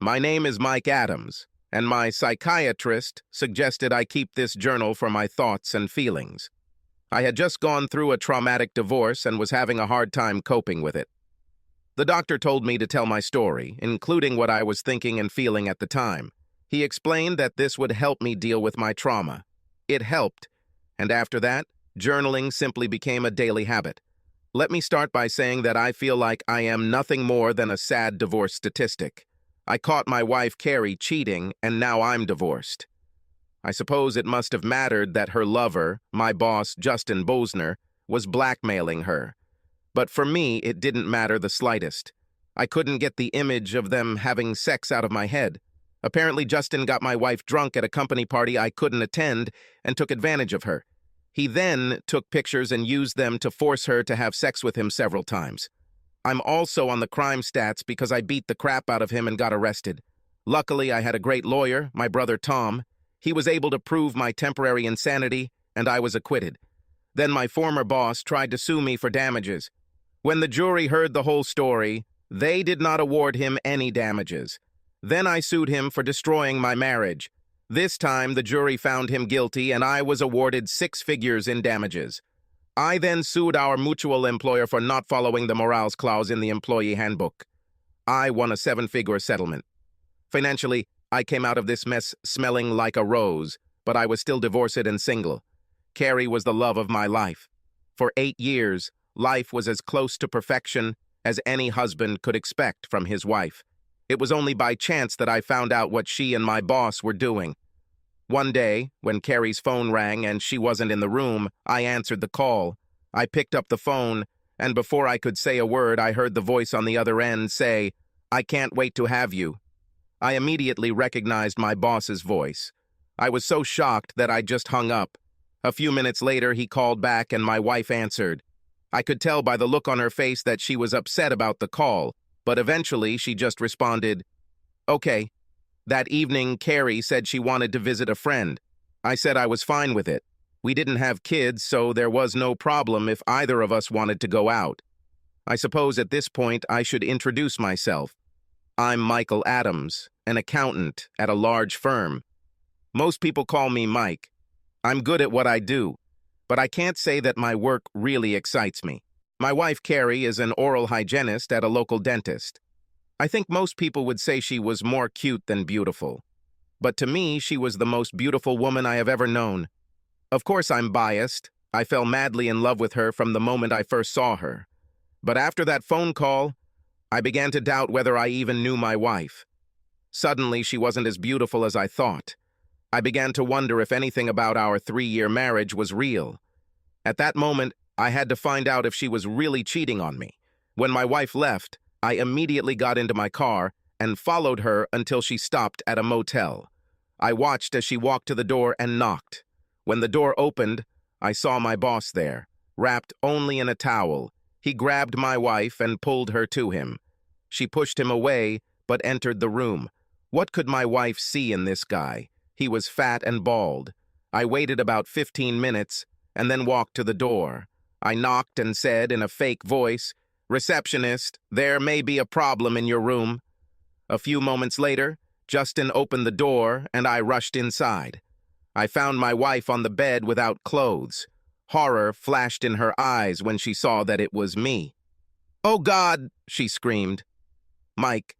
My name is Mike Adams, and my psychiatrist suggested I keep this journal for my thoughts and feelings. I had just gone through a traumatic divorce and was having a hard time coping with it. The doctor told me to tell my story, including what I was thinking and feeling at the time. He explained that this would help me deal with my trauma. It helped, and after that, journaling simply became a daily habit. Let me start by saying that I feel like I am nothing more than a sad divorce statistic. I caught my wife Carrie cheating, and now I'm divorced. I suppose it must have mattered that her lover, my boss Justin Bosner, was blackmailing her. But for me, it didn't matter the slightest. I couldn't get the image of them having sex out of my head. Apparently, Justin got my wife drunk at a company party I couldn't attend and took advantage of her. He then took pictures and used them to force her to have sex with him several times. I'm also on the crime stats because I beat the crap out of him and got arrested. Luckily, I had a great lawyer, my brother Tom. He was able to prove my temporary insanity, and I was acquitted. Then my former boss tried to sue me for damages. When the jury heard the whole story, they did not award him any damages. Then I sued him for destroying my marriage. This time, the jury found him guilty, and I was awarded 6 figures in damages. I then sued our mutual employer for not following the morals clause in the employee handbook. I won a 7-figure settlement. Financially, I came out of this mess smelling like a rose, but I was still divorced and single. Carrie was the love of my life. For 8 years, life was as close to perfection as any husband could expect from his wife. It was only by chance that I found out what she and my boss were doing. One day, when Carrie's phone rang and she wasn't in the room, I answered the call. I picked up the phone, and before I could say a word, I heard the voice on the other end say, "I can't wait to have you." I immediately recognized my boss's voice. I was so shocked that I just hung up. A few minutes later, he called back and my wife answered. I could tell by the look on her face that she was upset about the call, but eventually she just responded, "Okay." That evening, Carrie said she wanted to visit a friend. I said I was fine with it. We didn't have kids, so there was no problem if either of us wanted to go out. I suppose at this point I should introduce myself. I'm Michael Adams, an accountant at a large firm. Most people call me Mike. I'm good at what I do, but I can't say that my work really excites me. My wife Carrie is an oral hygienist at a local dentist. I think most people would say she was more cute than beautiful. But to me, she was the most beautiful woman I have ever known. Of course, I'm biased. I fell madly in love with her from the moment I first saw her. But after that phone call, I began to doubt whether I even knew my wife. Suddenly, she wasn't as beautiful as I thought. I began to wonder if anything about our 3-year marriage was real. At that moment, I had to find out if she was really cheating on me. When my wife left, I immediately got into my car and followed her until she stopped at a motel. I watched as she walked to the door and knocked. When the door opened, I saw my boss there, wrapped only in a towel. He grabbed my wife and pulled her to him. She pushed him away, but entered the room. What could my wife see in this guy? He was fat and bald. I waited about 15 minutes and then walked to the door. I knocked and said in a fake voice, "Receptionist, there may be a problem in your room." A few moments later, Justin opened the door and I rushed inside. I found my wife on the bed without clothes. Horror flashed in her eyes when she saw that it was me. "Oh God," she screamed. "Mike,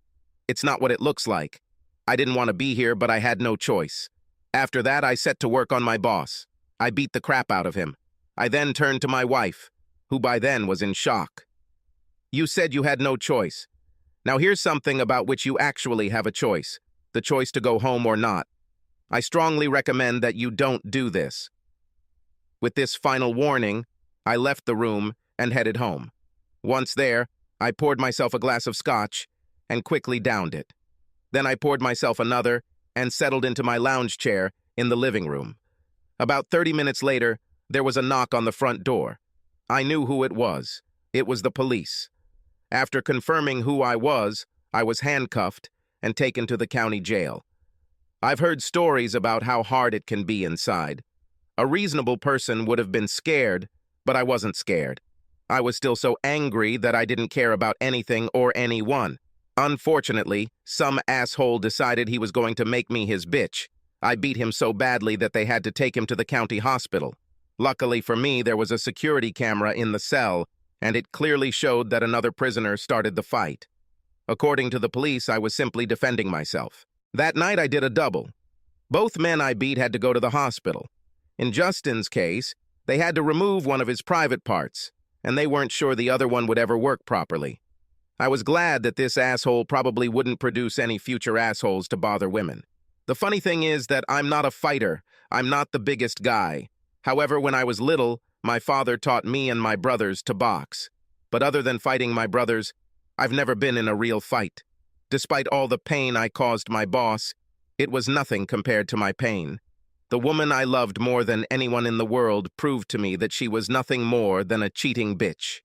it's not what it looks like. I didn't want to be here, but I had no choice." After that, I set to work on my boss. I beat the crap out of him. I then turned to my wife, who by then was in shock. "You said you had no choice. Now here's something about which you actually have a choice, the choice to go home or not. I strongly recommend that you don't do this." With this final warning, I left the room and headed home. Once there, I poured myself a glass of scotch and quickly downed it. Then I poured myself another and settled into my lounge chair in the living room. About 30 minutes later, there was a knock on the front door. I knew who it was. It was the police. After confirming who I was handcuffed and taken to the county jail. I've heard stories about how hard it can be inside. A reasonable person would have been scared, but I wasn't scared. I was still so angry that I didn't care about anything or anyone. Unfortunately, some asshole decided he was going to make me his bitch. I beat him so badly that they had to take him to the county hospital. Luckily for me, there was a security camera in the cell, and it clearly showed that another prisoner started the fight. According to the police, I was simply defending myself. That night, I did a double. Both men I beat had to go to the hospital. In Justin's case, they had to remove one of his private parts, and they weren't sure the other one would ever work properly. I was glad that this asshole probably wouldn't produce any future assholes to bother women. The funny thing is that I'm not a fighter. I'm not the biggest guy. However, when I was little, my father taught me and my brothers to box. But other than fighting my brothers, I've never been in a real fight. Despite all the pain I caused my boss, it was nothing compared to my pain. The woman I loved more than anyone in the world proved to me that she was nothing more than a cheating bitch.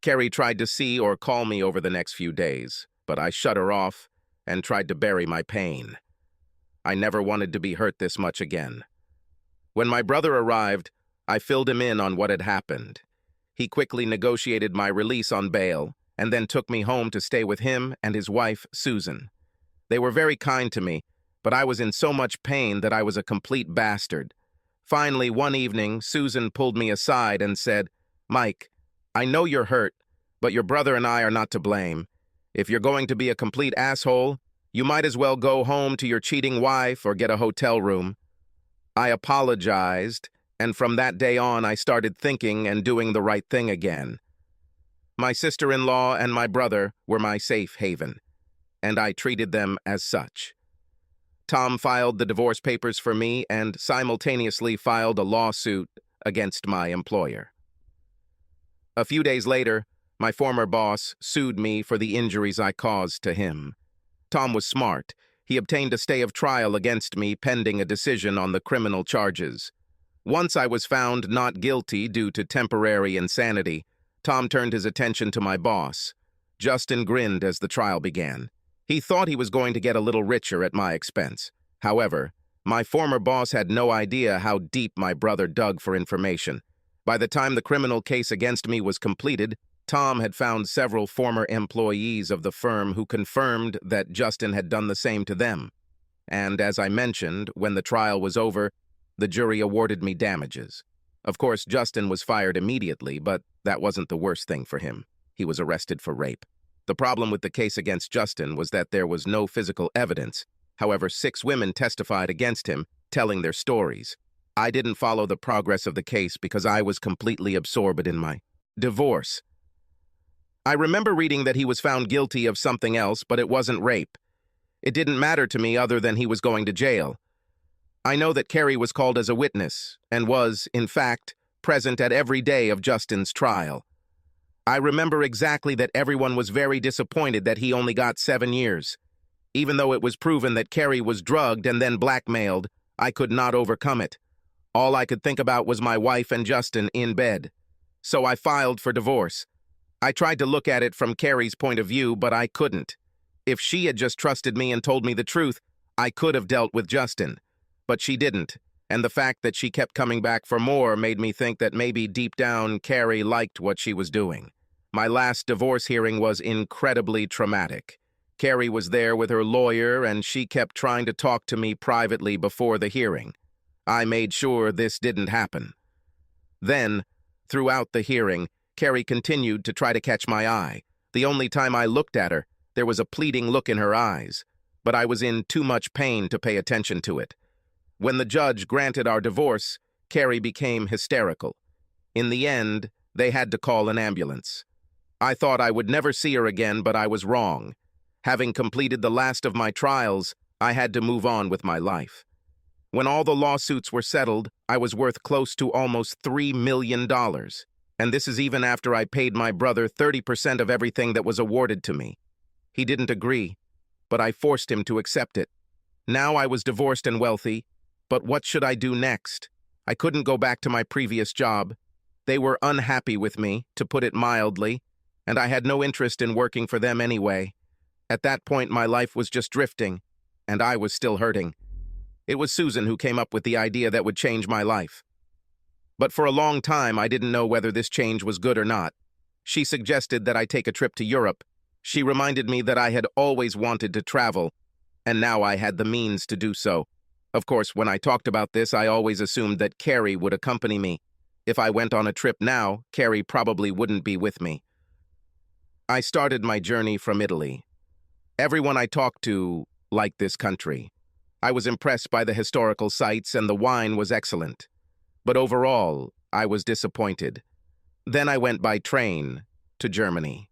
Carrie tried to see or call me over the next few days, but I shut her off and tried to bury my pain. I never wanted to be hurt this much again. When my brother arrived, I filled him in on what had happened. He quickly negotiated my release on bail and then took me home to stay with him and his wife, Susan. They were very kind to me, but I was in so much pain that I was a complete bastard. Finally, one evening, Susan pulled me aside and said, "Mike, I know you're hurt, but your brother and I are not to blame. If you're going to be a complete asshole, you might as well go home to your cheating wife or get a hotel room." I apologized, and from that day on I started thinking and doing the right thing again. My sister-in-law and my brother were my safe haven, and I treated them as such. Tom filed the divorce papers for me and simultaneously filed a lawsuit against my employer. A few days later, my former boss sued me for the injuries I caused to him. Tom was smart. He obtained a stay of trial against me pending a decision on the criminal charges. Once I was found not guilty due to temporary insanity, Tom turned his attention to my boss. Justin grinned as the trial began. He thought he was going to get a little richer at my expense. However, my former boss had no idea how deep my brother dug for information. By the time the criminal case against me was completed, Tom had found several former employees of the firm who confirmed that Justin had done the same to them. And as I mentioned, when the trial was over, the jury awarded me damages. Of course, Justin was fired immediately, but that wasn't the worst thing for him. He was arrested for rape. The problem with the case against Justin was that there was no physical evidence. However, 6 women testified against him, telling their stories. I didn't follow the progress of the case because I was completely absorbed in my divorce. I remember reading that he was found guilty of something else, but it wasn't rape. It didn't matter to me other than he was going to jail. I know that Carrie was called as a witness and was, in fact, present at every day of Justin's trial. I remember exactly that everyone was very disappointed that he only got 7 years. Even though it was proven that Carrie was drugged and then blackmailed, I could not overcome it. All I could think about was my wife and Justin in bed. So I filed for divorce. I tried to look at it from Carrie's point of view, but I couldn't. If she had just trusted me and told me the truth, I could have dealt with Justin. But she didn't, and the fact that she kept coming back for more made me think that maybe deep down Carrie liked what she was doing. My last divorce hearing was incredibly traumatic. Carrie was there with her lawyer, and she kept trying to talk to me privately before the hearing. I made sure this didn't happen. Then, throughout the hearing, Carrie continued to try to catch my eye. The only time I looked at her, there was a pleading look in her eyes, but I was in too much pain to pay attention to it. When the judge granted our divorce, Carrie became hysterical. In the end, they had to call an ambulance. I thought I would never see her again, but I was wrong. Having completed the last of my trials, I had to move on with my life. When all the lawsuits were settled, I was worth close to almost $3 million. And this is even after I paid my brother 30% of everything that was awarded to me. He didn't agree, but I forced him to accept it. Now I was divorced and wealthy, but what should I do next? I couldn't go back to my previous job. They were unhappy with me, to put it mildly, and I had no interest in working for them anyway. At that point, my life was just drifting, and I was still hurting. It was Susan who came up with the idea that would change my life. But for a long time, I didn't know whether this change was good or not. She suggested that I take a trip to Europe, She reminded me that I had always wanted to travel, and now I had the means to do so. Of course, when I talked about this, I always assumed that Carrie would accompany me. If I went on a trip now, Carrie probably wouldn't be with me. I started my journey from Italy. Everyone I talked to liked this country. I was impressed by the historical sites and the wine was excellent. But overall, I was disappointed. Then I went by train to Germany.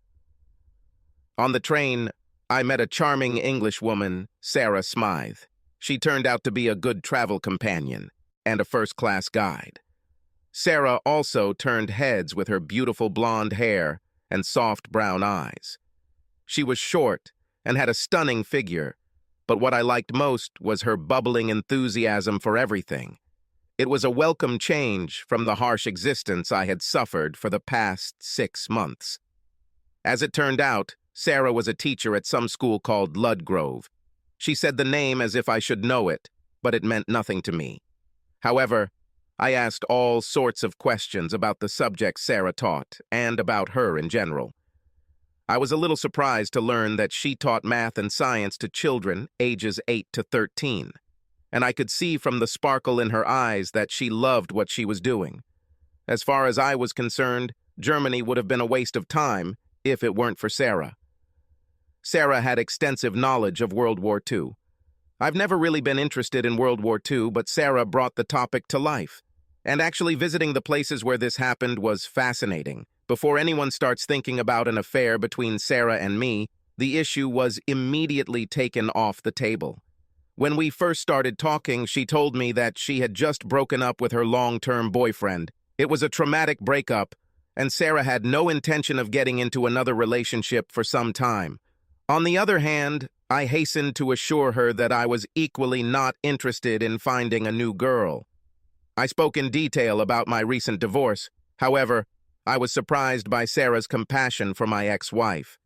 On the train, I met a charming English woman, Sarah Smythe. She turned out to be a good travel companion and a first-class guide. Sarah also turned heads with her beautiful blonde hair and soft brown eyes. She was short and had a stunning figure, but what I liked most was her bubbling enthusiasm for everything. It was a welcome change from the harsh existence I had suffered for the past 6 months. As it turned out, Sarah was a teacher at some school called Ludgrove. She said the name as if I should know it, but it meant nothing to me. However, I asked all sorts of questions about the subjects Sarah taught and about her in general. I was a little surprised to learn that she taught math and science to children ages 8 to 13, and I could see from the sparkle in her eyes that she loved what she was doing. As far as I was concerned, Germany would have been a waste of time if it weren't for Sarah. Sarah had extensive knowledge of World War II. I've never really been interested in World War II, but Sarah brought the topic to life. And actually visiting the places where this happened was fascinating. Before anyone starts thinking about an affair between Sarah and me, the issue was immediately taken off the table. When we first started talking, she told me that she had just broken up with her long-term boyfriend. It was a traumatic breakup, and Sarah had no intention of getting into another relationship for some time. On the other hand, I hastened to assure her that I was equally not interested in finding a new girl. I spoke in detail about my recent divorce. However, I was surprised by Sarah's compassion for my ex-wife.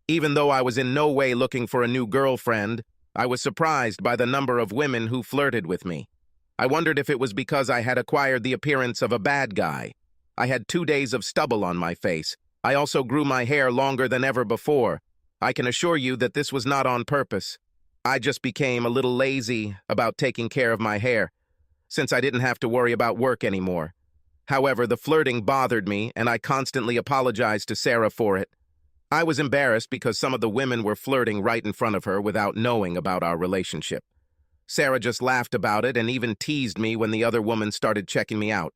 Even though I was in no way looking for a new girlfriend, I was surprised by the number of women who flirted with me. I wondered if it was because I had acquired the appearance of a bad guy. I had 2 days of stubble on my face. I also grew my hair longer than ever before. I can assure you that this was not on purpose. I just became a little lazy about taking care of my hair, since I didn't have to worry about work anymore. However, the flirting bothered me, and I constantly apologized to Sarah for it. I was embarrassed because some of the women were flirting right in front of her without knowing about our relationship. Sarah just laughed about it and even teased me when the other woman started checking me out.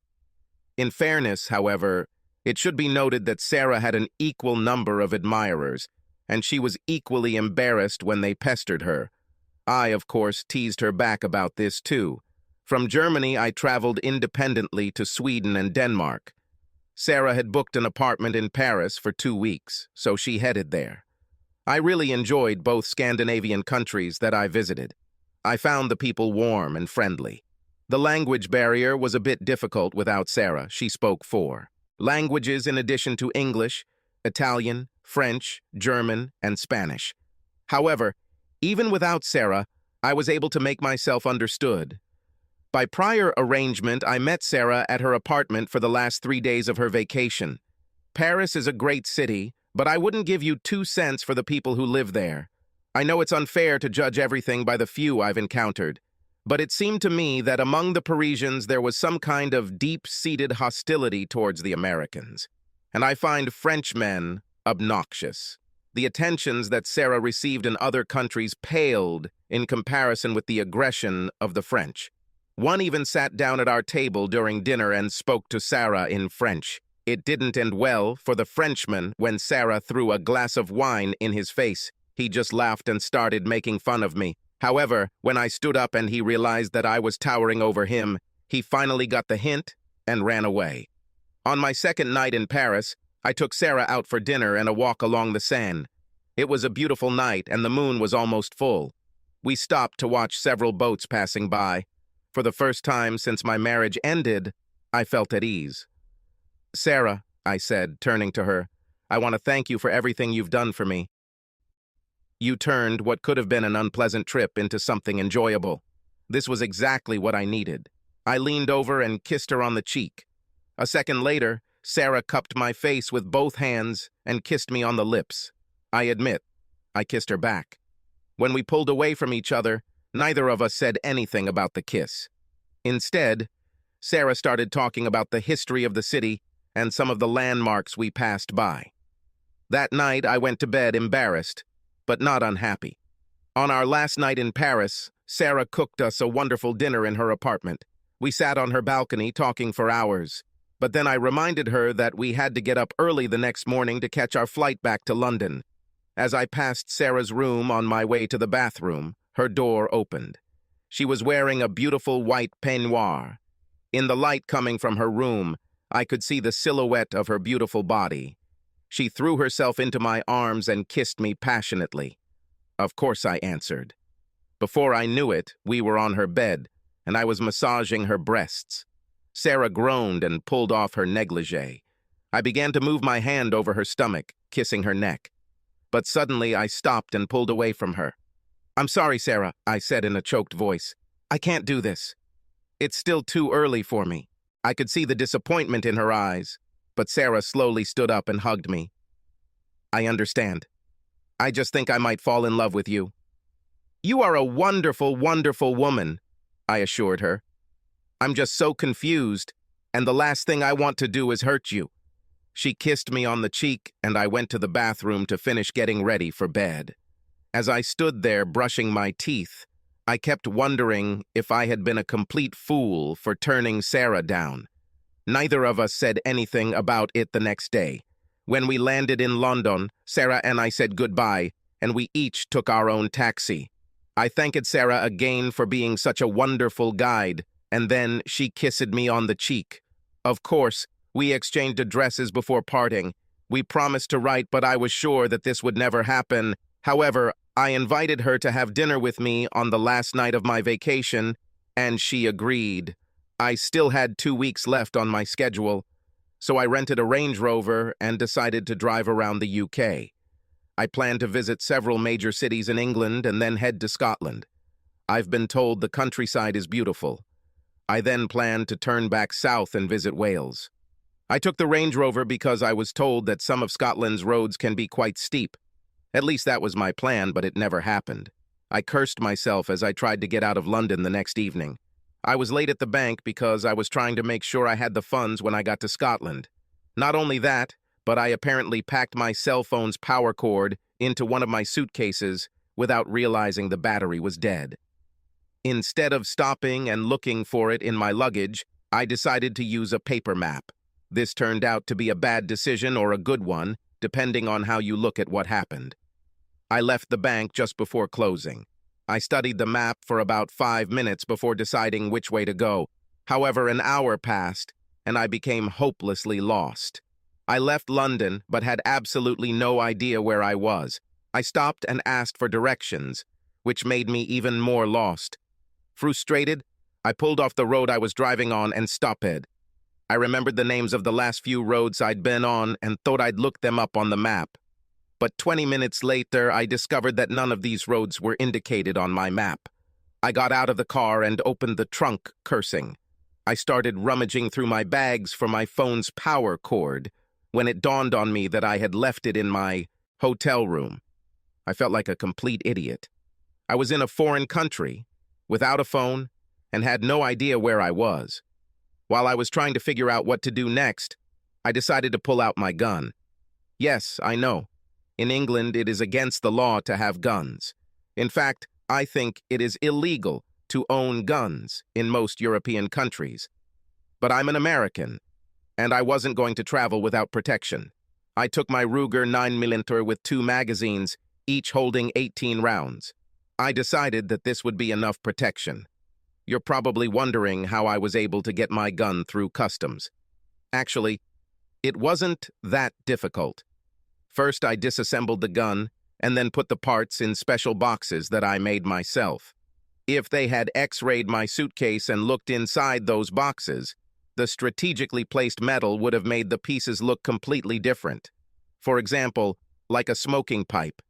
In fairness, however, it should be noted that Sarah had an equal number of admirers, and she was equally embarrassed when they pestered her. I, of course, teased her back about this too. From Germany, I traveled independently to Sweden and Denmark. Sarah had booked an apartment in Paris for 2 weeks, so she headed there. I really enjoyed both Scandinavian countries that I visited. I found the people warm and friendly. The language barrier was a bit difficult without Sarah. She spoke 4 languages in addition to English, Italian, French, German, and Spanish. However, even without Sarah, I was able to make myself understood. By prior arrangement, I met Sarah at her apartment for the last 3 days of her vacation. Paris is a great city, but I wouldn't give you 2 cents for the people who live there. I know it's unfair to judge everything by the few I've encountered, but it seemed to me that among the Parisians there was some kind of deep-seated hostility towards the Americans. And I find Frenchmen obnoxious. The attentions that Sarah received in other countries paled in comparison with the aggression of the French. One even sat down at our table during dinner and spoke to Sarah in French. It didn't end well for the Frenchman when Sarah threw a glass of wine in his face. He just laughed and started making fun of me. However, when I stood up and he realized that I was towering over him, he finally got the hint and ran away. On my second night in Paris, I took Sarah out for dinner and a walk along the Seine. It was a beautiful night and the moon was almost full. We stopped to watch several boats passing by. For the first time since my marriage ended, I felt at ease. "Sarah," I said, turning to her, "I want to thank you for everything you've done for me. You turned what could have been an unpleasant trip into something enjoyable. This was exactly what I needed." I leaned over and kissed her on the cheek. A second later, Sarah cupped my face with both hands and kissed me on the lips. I admit, I kissed her back. When we pulled away from each other, neither of us said anything about the kiss. Instead, Sarah started talking about the history of the city and some of the landmarks we passed by. That night, I went to bed embarrassed, but not unhappy. On our last night in Paris, Sarah cooked us a wonderful dinner in her apartment. We sat on her balcony talking for hours, but then I reminded her that we had to get up early the next morning to catch our flight back to London. As I passed Sarah's room on my way to the bathroom, her door opened. She was wearing a beautiful white peignoir. In the light coming from her room, I could see the silhouette of her beautiful body. She threw herself into my arms and kissed me passionately. Of course I answered. Before I knew it, we were on her bed, and I was massaging her breasts. Sarah groaned and pulled off her negligee. I began to move my hand over her stomach, kissing her neck. But suddenly I stopped and pulled away from her. "I'm sorry, Sarah," I said in a choked voice. "I can't do this. It's still too early for me." I could see the disappointment in her eyes, but Sarah slowly stood up and hugged me. "I understand. I just think I might fall in love with you." "You are a wonderful, wonderful woman," I assured her. "I'm just so confused, and the last thing I want to do is hurt you." She kissed me on the cheek, and I went to the bathroom to finish getting ready for bed. As I stood there brushing my teeth, I kept wondering if I had been a complete fool for turning Sarah down. Neither of us said anything about it the next day. When we landed in London, Sarah and I said goodbye, and we each took our own taxi. I thanked Sarah again for being such a wonderful guide, and then she kissed me on the cheek. Of course, we exchanged addresses before parting. We promised to write, but I was sure that this would never happen. However, I invited her to have dinner with me on the last night of my vacation, and she agreed. I still had 2 weeks left on my schedule, so I rented a Range Rover and decided to drive around the UK. I planned to visit several major cities in England and then head to Scotland. I've been told the countryside is beautiful. I then planned to turn back south and visit Wales. I took the Range Rover because I was told that some of Scotland's roads can be quite steep. At least that was my plan, but it never happened. I cursed myself as I tried to get out of London the next evening. I was late at the bank because I was trying to make sure I had the funds when I got to Scotland. Not only that, but I apparently packed my cell phone's power cord into one of my suitcases without realizing the battery was dead. Instead of stopping and looking for it in my luggage, I decided to use a paper map. This turned out to be a bad decision or a good one, depending on how you look at what happened. I left the bank just before closing. I studied the map for about 5 minutes before deciding which way to go. However, an hour passed, and I became hopelessly lost. I left London, but had absolutely no idea where I was. I stopped and asked for directions, which made me even more lost. Frustrated, I pulled off the road I was driving on and stopped. I remembered the names of the last few roads I'd been on and thought I'd look them up on the map. But 20 minutes later, I discovered that none of these roads were indicated on my map. I got out of the car and opened the trunk, cursing. I started rummaging through my bags for my phone's power cord when it dawned on me that I had left it in my hotel room. I felt like a complete idiot. I was in a foreign country, without a phone, and had no idea where I was. While I was trying to figure out what to do next, I decided to pull out my gun. Yes, I know. In England, it is against the law to have guns. In fact, I think it is illegal to own guns in most European countries. But I'm an American, and I wasn't going to travel without protection. I took my Ruger 9mm with 2 magazines, each holding 18 rounds. I decided that this would be enough protection. You're probably wondering how I was able to get my gun through customs. Actually, it wasn't that difficult. First, I disassembled the gun and then put the parts in special boxes that I made myself. If they had X-rayed my suitcase and looked inside those boxes, the strategically placed metal would have made the pieces look completely different. For example, like a smoking pipe.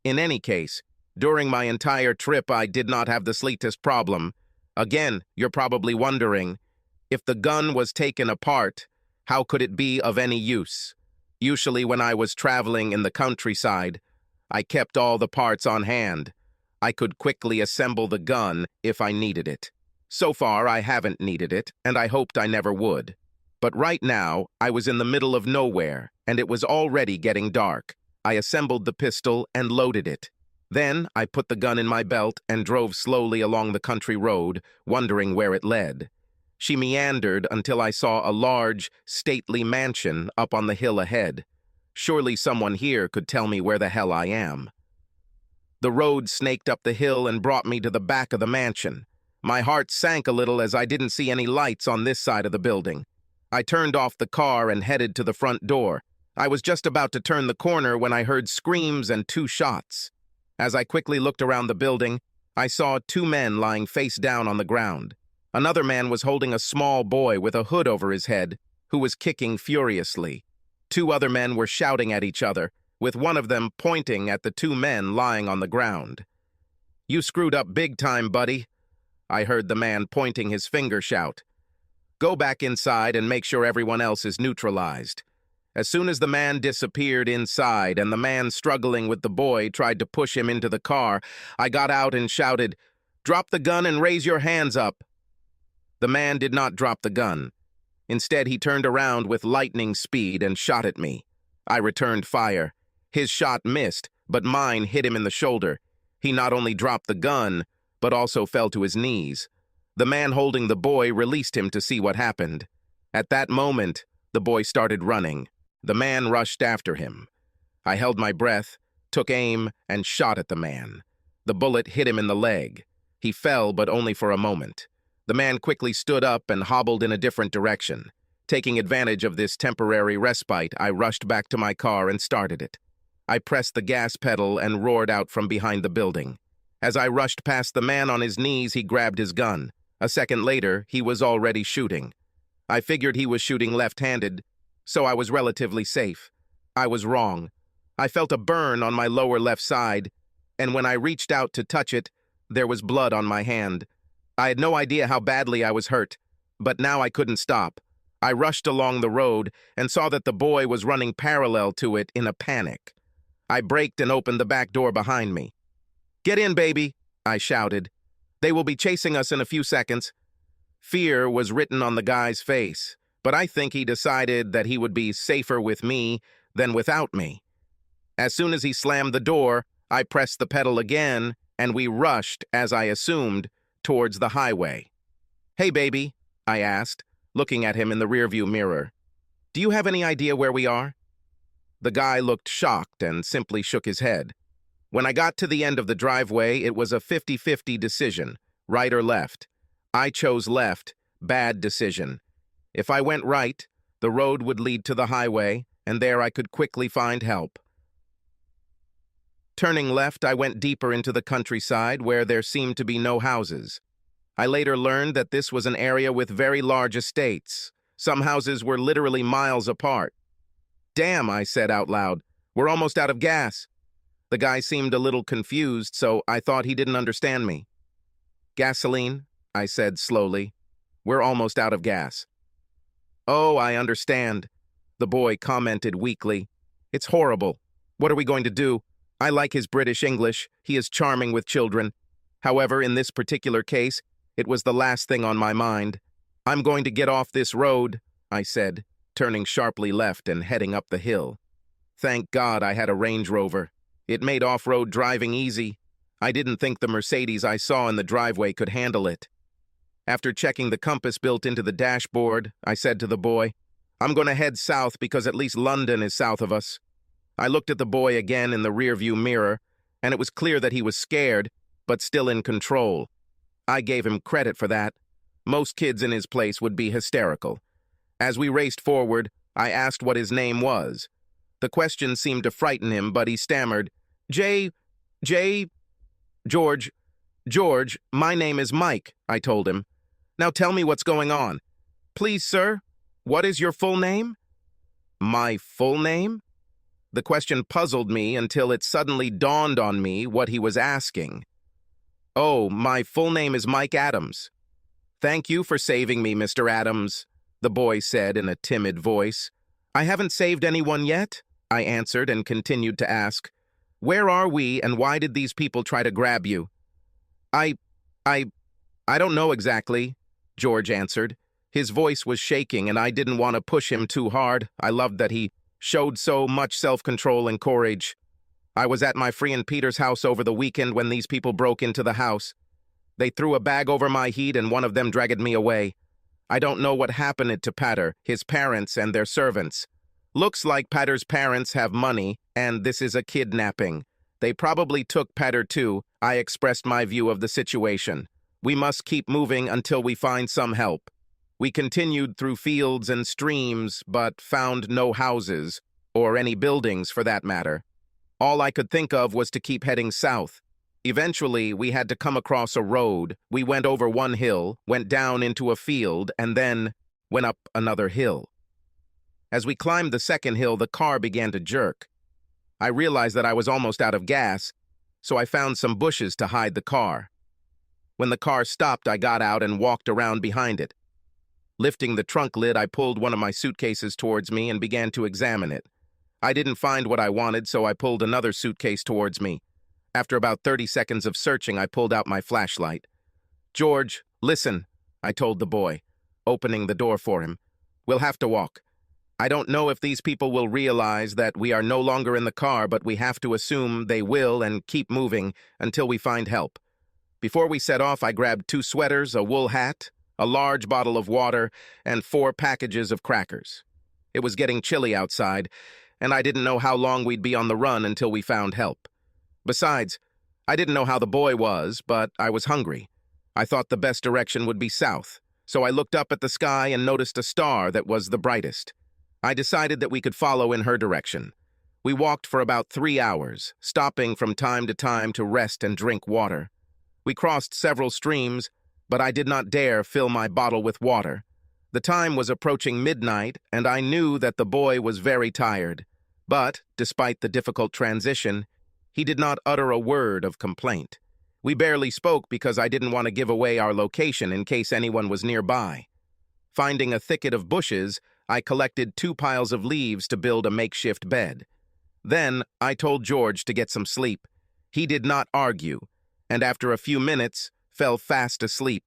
In any case, during my entire trip, I did not have the slightest problem. Again, you're probably wondering, if the gun was taken apart, how could it be of any use? Usually when I was traveling in the countryside, I kept all the parts on hand. I could quickly assemble the gun if I needed it. So far, I haven't needed it, and I hoped I never would. But right now, I was in the middle of nowhere, and it was already getting dark. I assembled the pistol and loaded it. Then, I put the gun in my belt and drove slowly along the country road, wondering where it led. She meandered until I saw a large, stately mansion up on the hill ahead. Surely someone here could tell me where the hell I am. The road snaked up the hill and brought me to the back of the mansion. My heart sank a little as I didn't see any lights on this side of the building. I turned off the car and headed to the front door. I was just about to turn the corner when I heard screams and 2 shots. As I quickly looked around the building, I saw 2 men lying face down on the ground. Another man was holding a small boy with a hood over his head, who was kicking furiously. 2 other men were shouting at each other, with one of them pointing at the 2 men lying on the ground. "You screwed up big time, buddy," I heard the man pointing his finger shout. "Go back inside and make sure everyone else is neutralized." As soon as the man disappeared inside and the man struggling with the boy tried to push him into the car, I got out and shouted, "Drop the gun and raise your hands up." The man did not drop the gun. Instead, he turned around with lightning speed and shot at me. I returned fire. His shot missed, but mine hit him in the shoulder. He not only dropped the gun, but also fell to his knees. The man holding the boy released him to see what happened. At that moment, the boy started running. The man rushed after him. I held my breath, took aim, and shot at the man. The bullet hit him in the leg. He fell, but only for a moment. The man quickly stood up and hobbled in a different direction. Taking advantage of this temporary respite, I rushed back to my car and started it. I pressed the gas pedal and roared out from behind the building. As I rushed past the man on his knees, he grabbed his gun. A second later, he was already shooting. I figured he was shooting left-handed, so I was relatively safe. I was wrong. I felt a burn on my lower left side, and when I reached out to touch it, there was blood on my hand. I had no idea how badly I was hurt, but now I couldn't stop. I rushed along the road and saw that the boy was running parallel to it in a panic. I braked and opened the back door behind me. "Get in, baby," I shouted. "They will be chasing us in a few seconds." Fear was written on the guy's face, but I think he decided that he would be safer with me than without me. As soon as he slammed the door, I pressed the pedal again, and we rushed, as I assumed, towards the highway. "Hey, baby," I asked, looking at him in the rearview mirror. "Do you have any idea where we are?" The guy looked shocked and simply shook his head. When I got to the end of the driveway, it was a 50-50 decision, right or left. I chose left, bad decision. If I went right, the road would lead to the highway, and there I could quickly find help. Turning left, I went deeper into the countryside where there seemed to be no houses. I later learned that this was an area with very large estates. Some houses were literally miles apart. "Damn," I said out loud, "we're almost out of gas." The guy seemed a little confused, so I thought he didn't understand me. "Gasoline," I said slowly. "We're almost out of gas." "Oh, I understand," the boy commented weakly. "It's horrible. What are we going to do? I like his British English. He is charming with children. However, in this particular case, it was the last thing on my mind. I'm going to get off this road," I said, turning sharply left and heading up the hill. Thank God I had a Range Rover. It made off-road driving easy. I didn't think the Mercedes I saw in the driveway could handle it. After checking the compass built into the dashboard, I said to the boy, "I'm going to head south because at least London is south of us." I looked at the boy again in the rearview mirror, and it was clear that he was scared, but still in control. I gave him credit for that. Most kids in his place would be hysterical. As we raced forward, I asked what his name was. The question seemed to frighten him, but he stammered, George, my name is Mike," I told him. "Now tell me what's going on." "Please, sir, what is your full name?" My full name? The question puzzled me until it suddenly dawned on me what he was asking. "Oh, my full name is Mike Adams." "Thank you for saving me, Mr. Adams," the boy said in a timid voice. "I haven't saved anyone yet," I answered and continued to ask, Where are we, and why did these people try to grab you?" I, I, I don't know exactly," George answered. His voice was shaking, and I didn't want to push him too hard. I loved that he showed so much self-control and courage. "I was at my friend Peter's house over the weekend when these people broke into the house. They threw a bag over my head, and one of them dragged me away. I don't know what happened to Pater, his parents, and their servants. Looks like Pater's parents have money, and this is a kidnapping. They probably took Pater too." I expressed my view of the situation. "We must keep moving until we find some help." We continued through fields and streams, but found no houses, or any buildings for that matter. All I could think of was to keep heading south. Eventually, we had to come across a road. We went over one hill, went down into a field, and then went up another hill. As we climbed the second hill, the car began to jerk. I realized that I was almost out of gas, so I found some bushes to hide the car. When the car stopped, I got out and walked around behind it. Lifting the trunk lid, I pulled one of my suitcases towards me and began to examine it. I didn't find what I wanted, so I pulled another suitcase towards me. After about 30 seconds of searching, I pulled out my flashlight. "George, listen," I told the boy, opening the door for him. "We'll have to walk. I don't know if these people will realize that we are no longer in the car, but we have to assume they will and keep moving until we find help." Before we set off, I grabbed 2 sweaters, a wool hat, a large bottle of water, and 4 packages of crackers. It was getting chilly outside, and I didn't know how long we'd be on the run until we found help. Besides, I didn't know how the boy was, but I was hungry. I thought the best direction would be south, so I looked up at the sky and noticed a star that was the brightest. I decided that we could follow in her direction. We walked for about 3 hours, stopping from time to time to rest and drink water. We crossed several streams, but I did not dare fill my bottle with water. The time was approaching midnight, and I knew that the boy was very tired. But, despite the difficult transition, he did not utter a word of complaint. We barely spoke because I didn't want to give away our location in case anyone was nearby. Finding a thicket of bushes, I collected 2 piles of leaves to build a makeshift bed. Then I told George to get some sleep. He did not argue, and after a few minutes, fell fast asleep.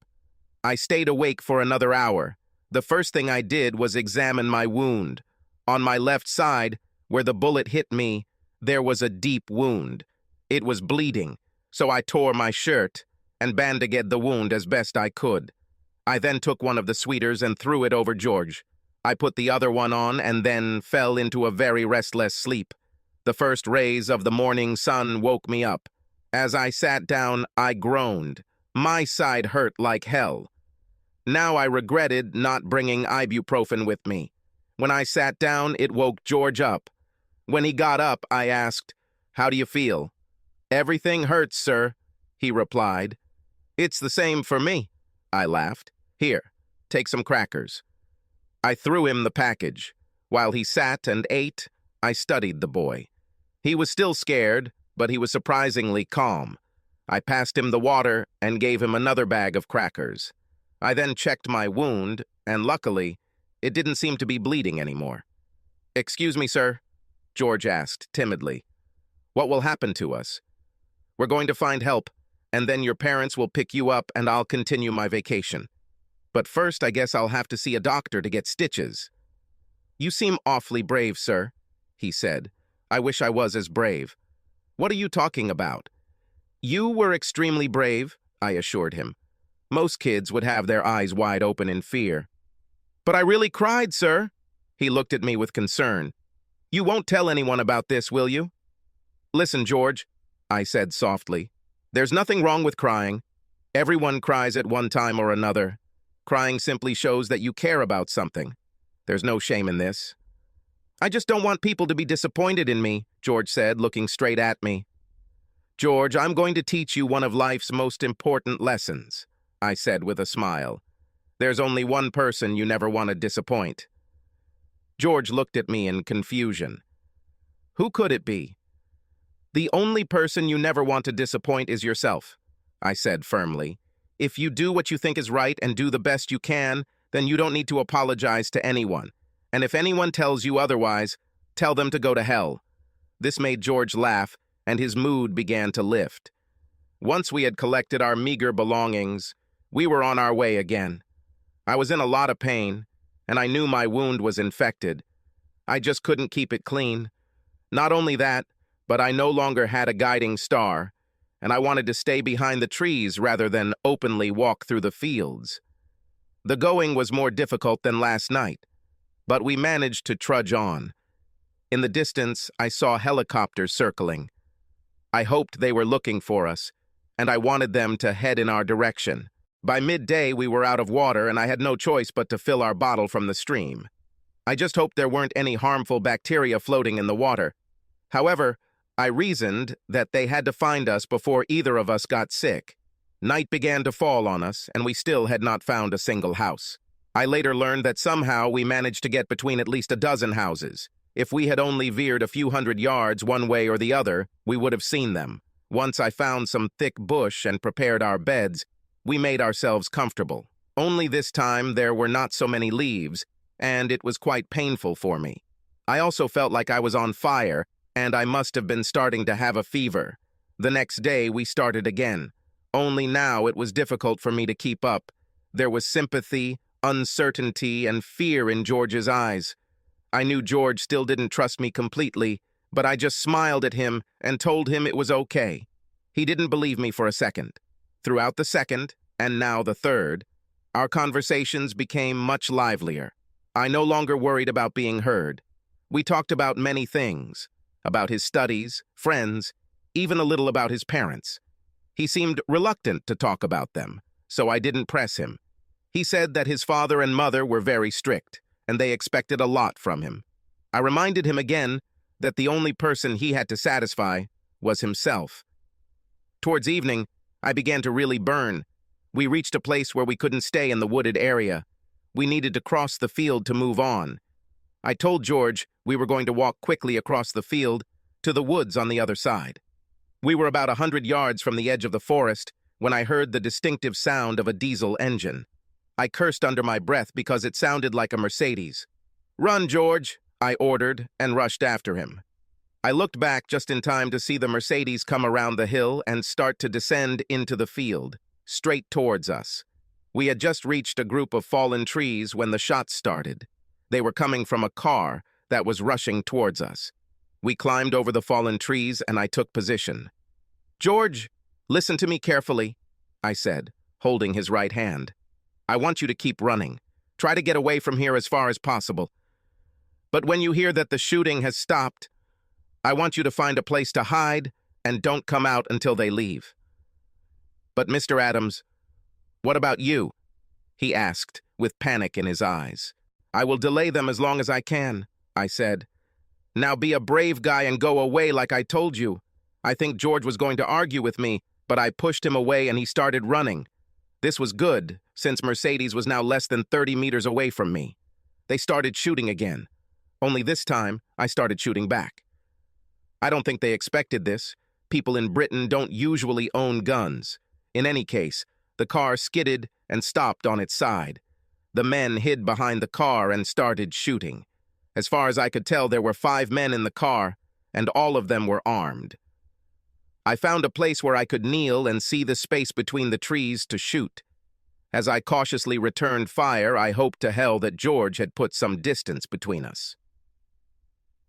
I stayed awake for another hour. The first thing I did was examine my wound. On my left side, where the bullet hit me, there was a deep wound. It was bleeding, so I tore my shirt and bandaged the wound as best I could. I then took one of the sweaters and threw it over George. I put the other one on and then fell into a very restless sleep. The first rays of the morning sun woke me up. As I sat down, I groaned. My side hurt like hell. Now I regretted not bringing ibuprofen with me. When I sat down, it woke George up. When he got up, I asked, "How do you feel?" "Everything hurts, sir," he replied. "It's the same for me," I laughed. "Here, take some crackers." I threw him the package. While he sat and ate, I studied the boy. He was still scared, but he was surprisingly calm. I passed him the water and gave him another bag of crackers. I then checked my wound, and luckily, it didn't seem to be bleeding anymore. "Excuse me, sir," George asked timidly. "What will happen to us?" "We're going to find help, and then your parents will pick you up and I'll continue my vacation. But first, I guess I'll have to see a doctor to get stitches." "You seem awfully brave, sir," he said. "I wish I was as brave." "What are you talking about?" "You were extremely brave," I assured him. "Most kids would have their eyes wide open in fear." "But I really cried, sir." He looked at me with concern. "You won't tell anyone about this, will you?" "Listen, George," I said softly. "There's nothing wrong with crying. Everyone cries at one time or another. Crying simply shows that you care about something. There's no shame in this." "I just don't want people to be disappointed in me," George said, looking straight at me. "George, I'm going to teach you one of life's most important lessons," I said with a smile. "There's only one person you never want to disappoint." George looked at me in confusion. "Who could it be?" "The only person you never want to disappoint is yourself," I said firmly. "If you do what you think is right and do the best you can, then you don't need to apologize to anyone. And if anyone tells you otherwise, tell them to go to hell." This made George laugh, and his mood began to lift. Once we had collected our meager belongings, we were on our way again. I was in a lot of pain, and I knew my wound was infected. I just couldn't keep it clean. Not only that, but I no longer had a guiding star, and I wanted to stay behind the trees rather than openly walk through the fields. The going was more difficult than last night, but we managed to trudge on. In the distance, I saw helicopters circling. I hoped they were looking for us, and I wanted them to head in our direction. By midday, we were out of water, and I had no choice but to fill our bottle from the stream. I just hoped there weren't any harmful bacteria floating in the water. However, I reasoned that they had to find us before either of us got sick. Night began to fall on us, and we still had not found a single house. I later learned that somehow we managed to get between at least a dozen houses. If we had only veered a few hundred yards one way or the other, we would have seen them. Once I found some thick bush and prepared our beds, we made ourselves comfortable. Only this time there were not so many leaves, and it was quite painful for me. I also felt like I was on fire, and I must have been starting to have a fever. The next day we started again. Only now it was difficult for me to keep up. There was sympathy, uncertainty, and fear in George's eyes. I knew George still didn't trust me completely, but I just smiled at him and told him it was okay. He didn't believe me for a second. Throughout the second, and now the third, our conversations became much livelier. I no longer worried about being heard. We talked about many things, about his studies, friends, even a little about his parents. He seemed reluctant to talk about them, so I didn't press him. He said that his father and mother were very strict, and they expected a lot from him. I reminded him again that the only person he had to satisfy was himself. Towards evening, I began to really burn. We reached a place where we couldn't stay in the wooded area. We needed to cross the field to move on. I told George we were going to walk quickly across the field to the woods on the other side. We were about 100 yards from the edge of the forest when I heard the distinctive sound of a diesel engine. I cursed under my breath because it sounded like a Mercedes. "Run, George," I ordered and rushed after him. I looked back just in time to see the Mercedes come around the hill and start to descend into the field, straight towards us. We had just reached a group of fallen trees when the shots started. They were coming from a car that was rushing towards us. We climbed over the fallen trees and I took position. "George, listen to me carefully," I said, holding his right hand. "I want you to keep running. Try to get away from here as far as possible. But when you hear that the shooting has stopped, I want you to find a place to hide and don't come out until they leave." "But Mr. Adams, what about you?" he asked with panic in his eyes. "I will delay them as long as I can," I said. "Now be a brave guy and go away like I told you." I think George was going to argue with me, but I pushed him away and he started running. This was good, since Mercedes was now less than 30 meters away from me. They started shooting again. Only this time, I started shooting back. I don't think they expected this. People in Britain don't usually own guns. In any case, the car skidded and stopped on its side. The men hid behind the car and started shooting. As far as I could tell, there were 5 men in the car, and all of them were armed. I found a place where I could kneel and see the space between the trees to shoot. As I cautiously returned fire, I hoped to hell that George had put some distance between us.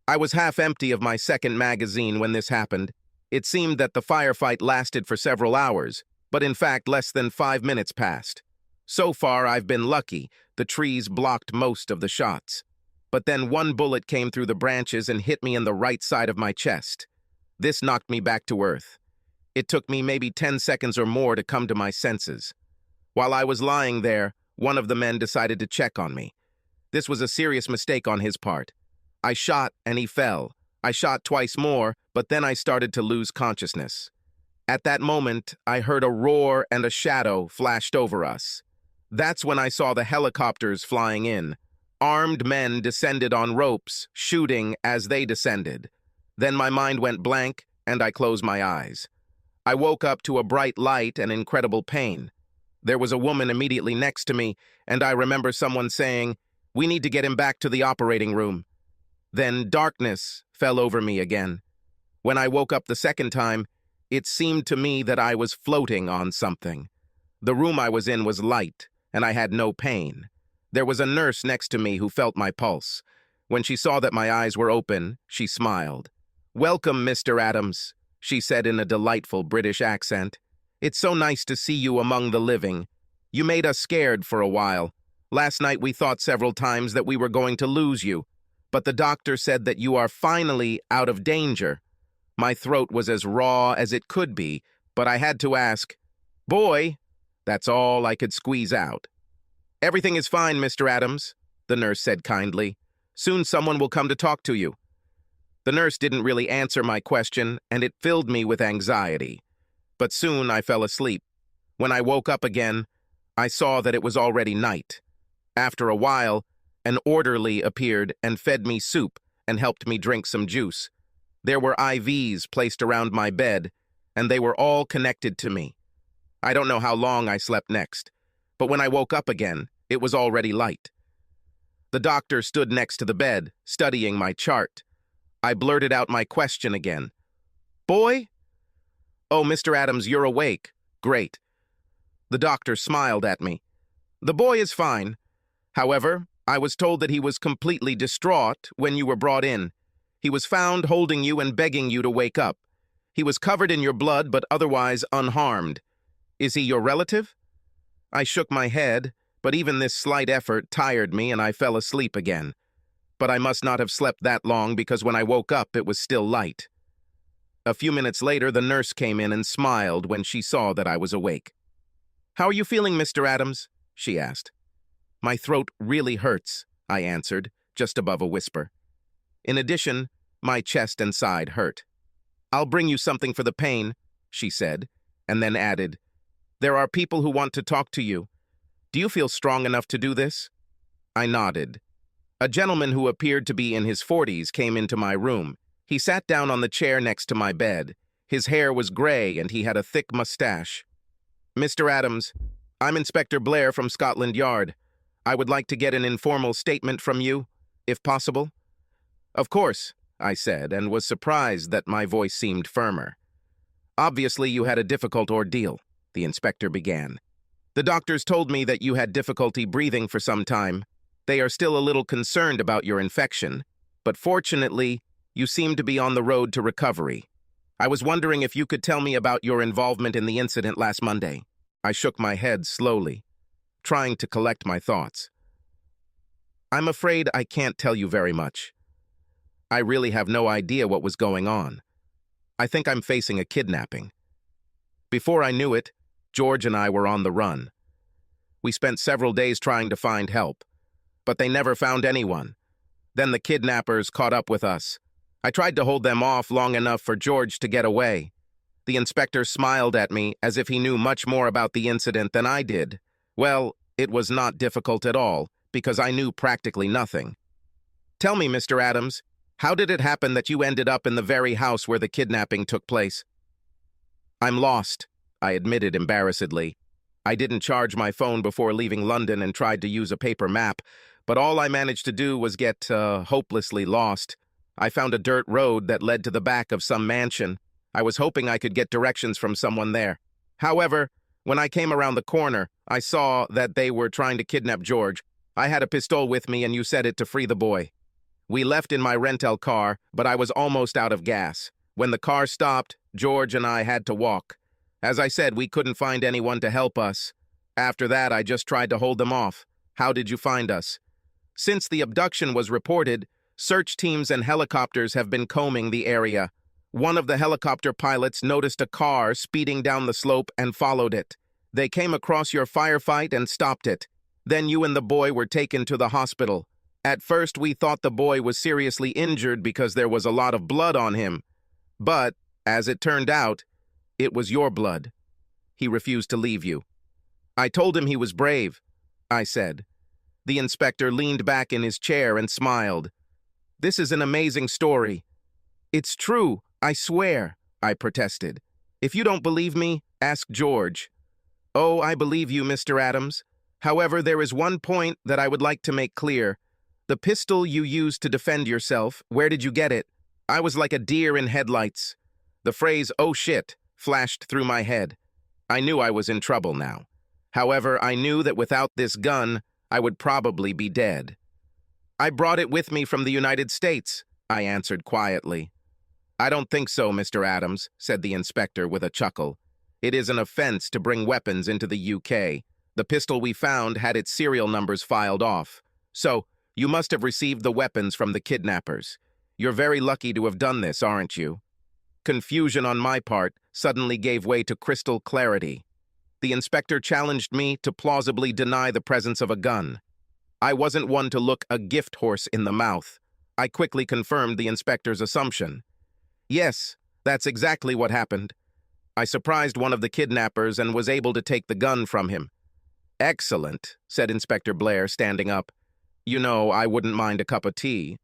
I was half empty of my second magazine when this happened. It seemed that the firefight lasted for several hours, but in fact less than 5 minutes passed. So far, I've been lucky. The trees blocked most of the shots. But then one bullet came through the branches and hit me in the right side of my chest. This knocked me back to earth. It took me maybe 10 seconds or more to come to my senses. While I was lying there, one of the men decided to check on me. This was a serious mistake on his part. I shot and he fell. I shot twice more, but then I started to lose consciousness. At that moment, I heard a roar and a shadow flashed over us. That's when I saw the helicopters flying in. Armed men descended on ropes, shooting as they descended. Then my mind went blank, and I closed my eyes. I woke up to a bright light and incredible pain. There was a woman immediately next to me, and I remember someone saying, "We need to get him back to the operating room." Then darkness fell over me again. When I woke up the second time, it seemed to me that I was floating on something. The room I was in was light, and I had no pain. There was a nurse next to me who felt my pulse. When she saw that my eyes were open, she smiled. "Welcome, Mr. Adams," she said in a delightful British accent. "It's so nice to see you among the living. You made us scared for a while. Last night we thought several times that we were going to lose you, but the doctor said that you are finally out of danger." My throat was as raw as it could be, but I had to ask, "Boy?" That's all I could squeeze out. "Everything is fine, Mr. Adams," the nurse said kindly. "Soon someone will come to talk to you." The nurse didn't really answer my question, and it filled me with anxiety. But soon I fell asleep. When I woke up again, I saw that it was already night. After a while, an orderly appeared and fed me soup and helped me drink some juice. There were IVs placed around my bed, and they were all connected to me. I don't know how long I slept next, but when I woke up again, it was already light. The doctor stood next to the bed, studying my chart. I blurted out my question again. "Boy?" "Oh, Mr. Adams, you're awake. Great." The doctor smiled at me. "The boy is fine. However, I was told that he was completely distraught when you were brought in. He was found holding you and begging you to wake up. He was covered in your blood but otherwise unharmed. Is he your relative?" I shook my head, but even this slight effort tired me and I fell asleep again. But I must not have slept that long because when I woke up it was still light. A few minutes later, the nurse came in and smiled when she saw that I was awake. "How are you feeling, Mr. Adams?" she asked. "My throat really hurts," I answered, just above a whisper. In addition, my chest and side hurt. "I'll bring you something for the pain," she said, and then added, "There are people who want to talk to you. Do you feel strong enough to do this?" I nodded. A gentleman who appeared to be in his 40s came into my room. He sat down on the chair next to my bed. His hair was gray and he had a thick mustache. "Mr. Adams, I'm Inspector Blair from Scotland Yard. I would like to get an informal statement from you, if possible." "Of course," I said, and was surprised that my voice seemed firmer. "Obviously, you had a difficult ordeal," the inspector began. "The doctors told me that you had difficulty breathing for some time. They are still a little concerned about your infection, but fortunately, you seem to be on the road to recovery. I was wondering if you could tell me about your involvement in the incident last Monday." I shook my head slowly, trying to collect my thoughts. "I'm afraid I can't tell you very much. I really have no idea what was going on. I think I'm facing a kidnapping. Before I knew it, George and I were on the run. We spent several days trying to find help, but they never found anyone. Then the kidnappers caught up with us. I tried to hold them off long enough for George to get away." The inspector smiled at me as if he knew much more about the incident than I did. Well, it was not difficult at all, because I knew practically nothing. "Tell me, Mr. Adams, how did it happen that you ended up in the very house where the kidnapping took place?" "I'm lost," I admitted embarrassedly. "I didn't charge my phone before leaving London and tried to use a paper map, but all I managed to do was get hopelessly lost. I found a dirt road that led to the back of some mansion. I was hoping I could get directions from someone there. However, when I came around the corner, I saw that they were trying to kidnap George. I had a pistol with me and you said it to free the boy. We left in my rental car, but I was almost out of gas. When the car stopped, George and I had to walk. As I said, we couldn't find anyone to help us. After that, I just tried to hold them off. How did you find us?" "Since the abduction was reported, search teams and helicopters have been combing the area. One of the helicopter pilots noticed a car speeding down the slope and followed it. They came across your firefight and stopped it. Then you and the boy were taken to the hospital. At first, we thought the boy was seriously injured because there was a lot of blood on him. But, as it turned out, it was your blood. He refused to leave you." "I told him he was brave," I said. The inspector leaned back in his chair and smiled. "This is an amazing story." "It's true, I swear," I protested. "If you don't believe me, ask George." "Oh, I believe you, Mr. Adams. However, there is one point that I would like to make clear. The pistol you used to defend yourself, where did you get it? I was like a deer in headlights. The phrase, "oh shit," flashed through my head. I knew I was in trouble now. However, I knew that without this gun, I would probably be dead. "I brought it with me from the United States," I answered quietly. "I don't think so, Mr. Adams," said the inspector with a chuckle. "It is an offense to bring weapons into the UK. The pistol we found had its serial numbers filed off. So, you must have received the weapons from the kidnappers. You're very lucky to have done this, aren't you?" Confusion on my part suddenly gave way to crystal clarity. The inspector challenged me to plausibly deny the presence of a gun. I wasn't one to look a gift horse in the mouth. I quickly confirmed the inspector's assumption. "Yes, that's exactly what happened. I surprised one of the kidnappers and was able to take the gun from him." "Excellent," said Inspector Blair, standing up. "You know, I wouldn't mind a cup of tea.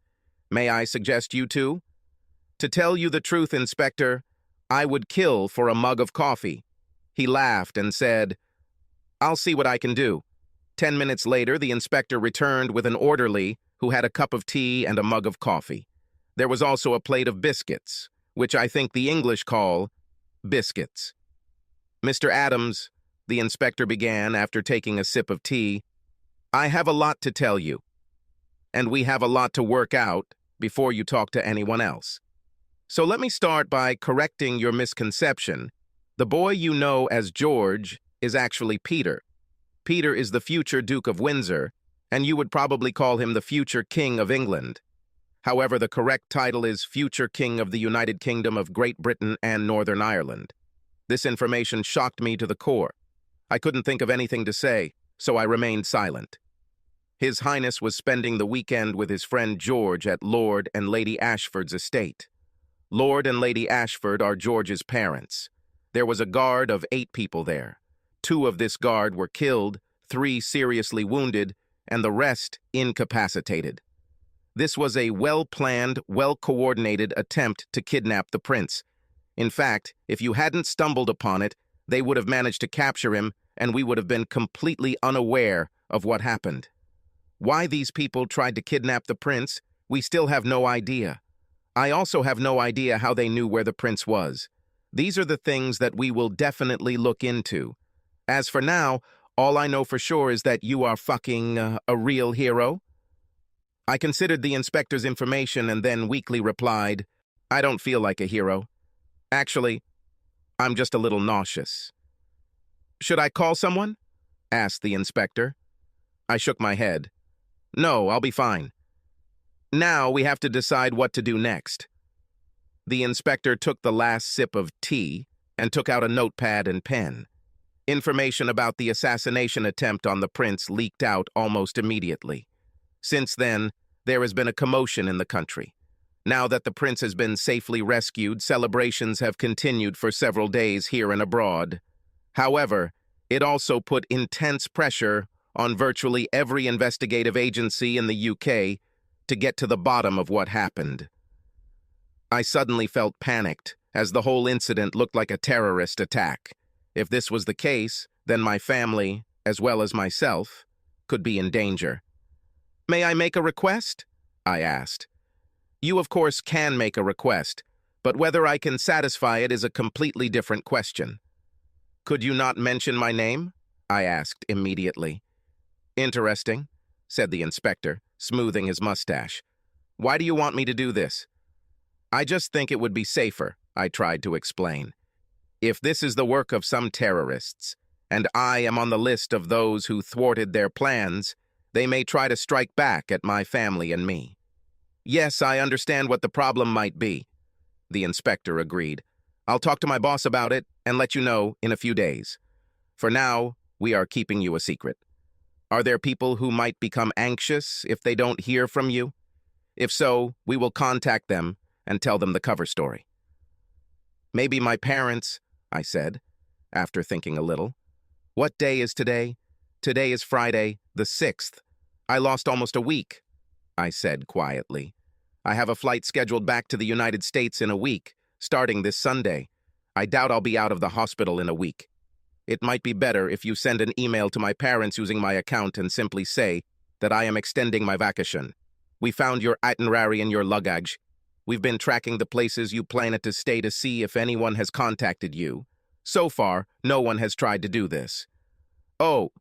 May I suggest you two?" "To tell you the truth, Inspector, I would kill for a mug of coffee." He laughed and said, "I'll see what I can do." 10 minutes later, the inspector returned with an orderly who had a cup of tea and a mug of coffee. There was also a plate of biscuits, which I think the English call biscuits. "Mr. Adams," the inspector began after taking a sip of tea, "I have a lot to tell you, and we have a lot to work out before you talk to anyone else. So let me start by correcting your misconception. The boy you know as George is actually Peter. Peter is the future Duke of Windsor, and you would probably call him the future King of England. However, the correct title is future King of the United Kingdom of Great Britain and Northern Ireland. This information shocked me to the core. I couldn't think of anything to say, so I remained silent. His Highness was spending the weekend with his friend George at Lord and Lady Ashford's estate. Lord and Lady Ashford are George's parents. There was a guard of 8 people there. 2 of this guard were killed, 3 seriously wounded, and the rest incapacitated. This was a well-planned, well-coordinated attempt to kidnap the prince. In fact, if you hadn't stumbled upon it, they would have managed to capture him, and we would have been completely unaware of what happened. Why these people tried to kidnap the prince, we still have no idea. I also have no idea how they knew where the prince was. These are the things that we will definitely look into. As for now, all I know for sure is that you are fucking a real hero." I considered the inspector's information and then weakly replied, "I don't feel like a hero. Actually, I'm just a little nauseous." "Should I call someone?" asked the inspector. I shook my head. "No, I'll be fine. Now we have to decide what to do next." The inspector took the last sip of tea and took out a notepad and pen. Information about the assassination attempt on the prince leaked out almost immediately. Since then, there has been a commotion in the country. Now that the prince has been safely rescued, celebrations have continued for several days here and abroad. However, it also put intense pressure on virtually every investigative agency in the UK to get to the bottom of what happened. I suddenly felt panicked, as the whole incident looked like a terrorist attack. If this was the case, then my family, as well as myself, could be in danger. "May I make a request?" I asked. "You, of course, can make a request, but whether I can satisfy it is a completely different question." "Could you not mention my name?" I asked immediately. "Interesting," said the inspector, smoothing his mustache. "Why do you want me to do this?" "I just think it would be safer," I tried to explain. "If this is the work of some terrorists, and I am on the list of those who thwarted their plans, they may try to strike back at my family and me." "Yes, I understand what the problem might be," the inspector agreed. "I'll talk to my boss about it and let you know in a few days. For now, we are keeping you a secret. Are there people who might become anxious if they don't hear from you? If so, we will contact them and tell them the cover story." "Maybe my parents," I said, after thinking a little. "What day is today?" "Today is Friday, the 6th. I lost almost a week," I said quietly. "I have a flight scheduled back to the United States in a week, starting this Sunday. I doubt I'll be out of the hospital in a week. It might be better if you send an email to my parents using my account and simply say that I am extending my vacation. We found your itinerary in your luggage. We've been tracking the places you plan to stay to see if anyone has contacted you. So far, no one has tried to do this. Oh,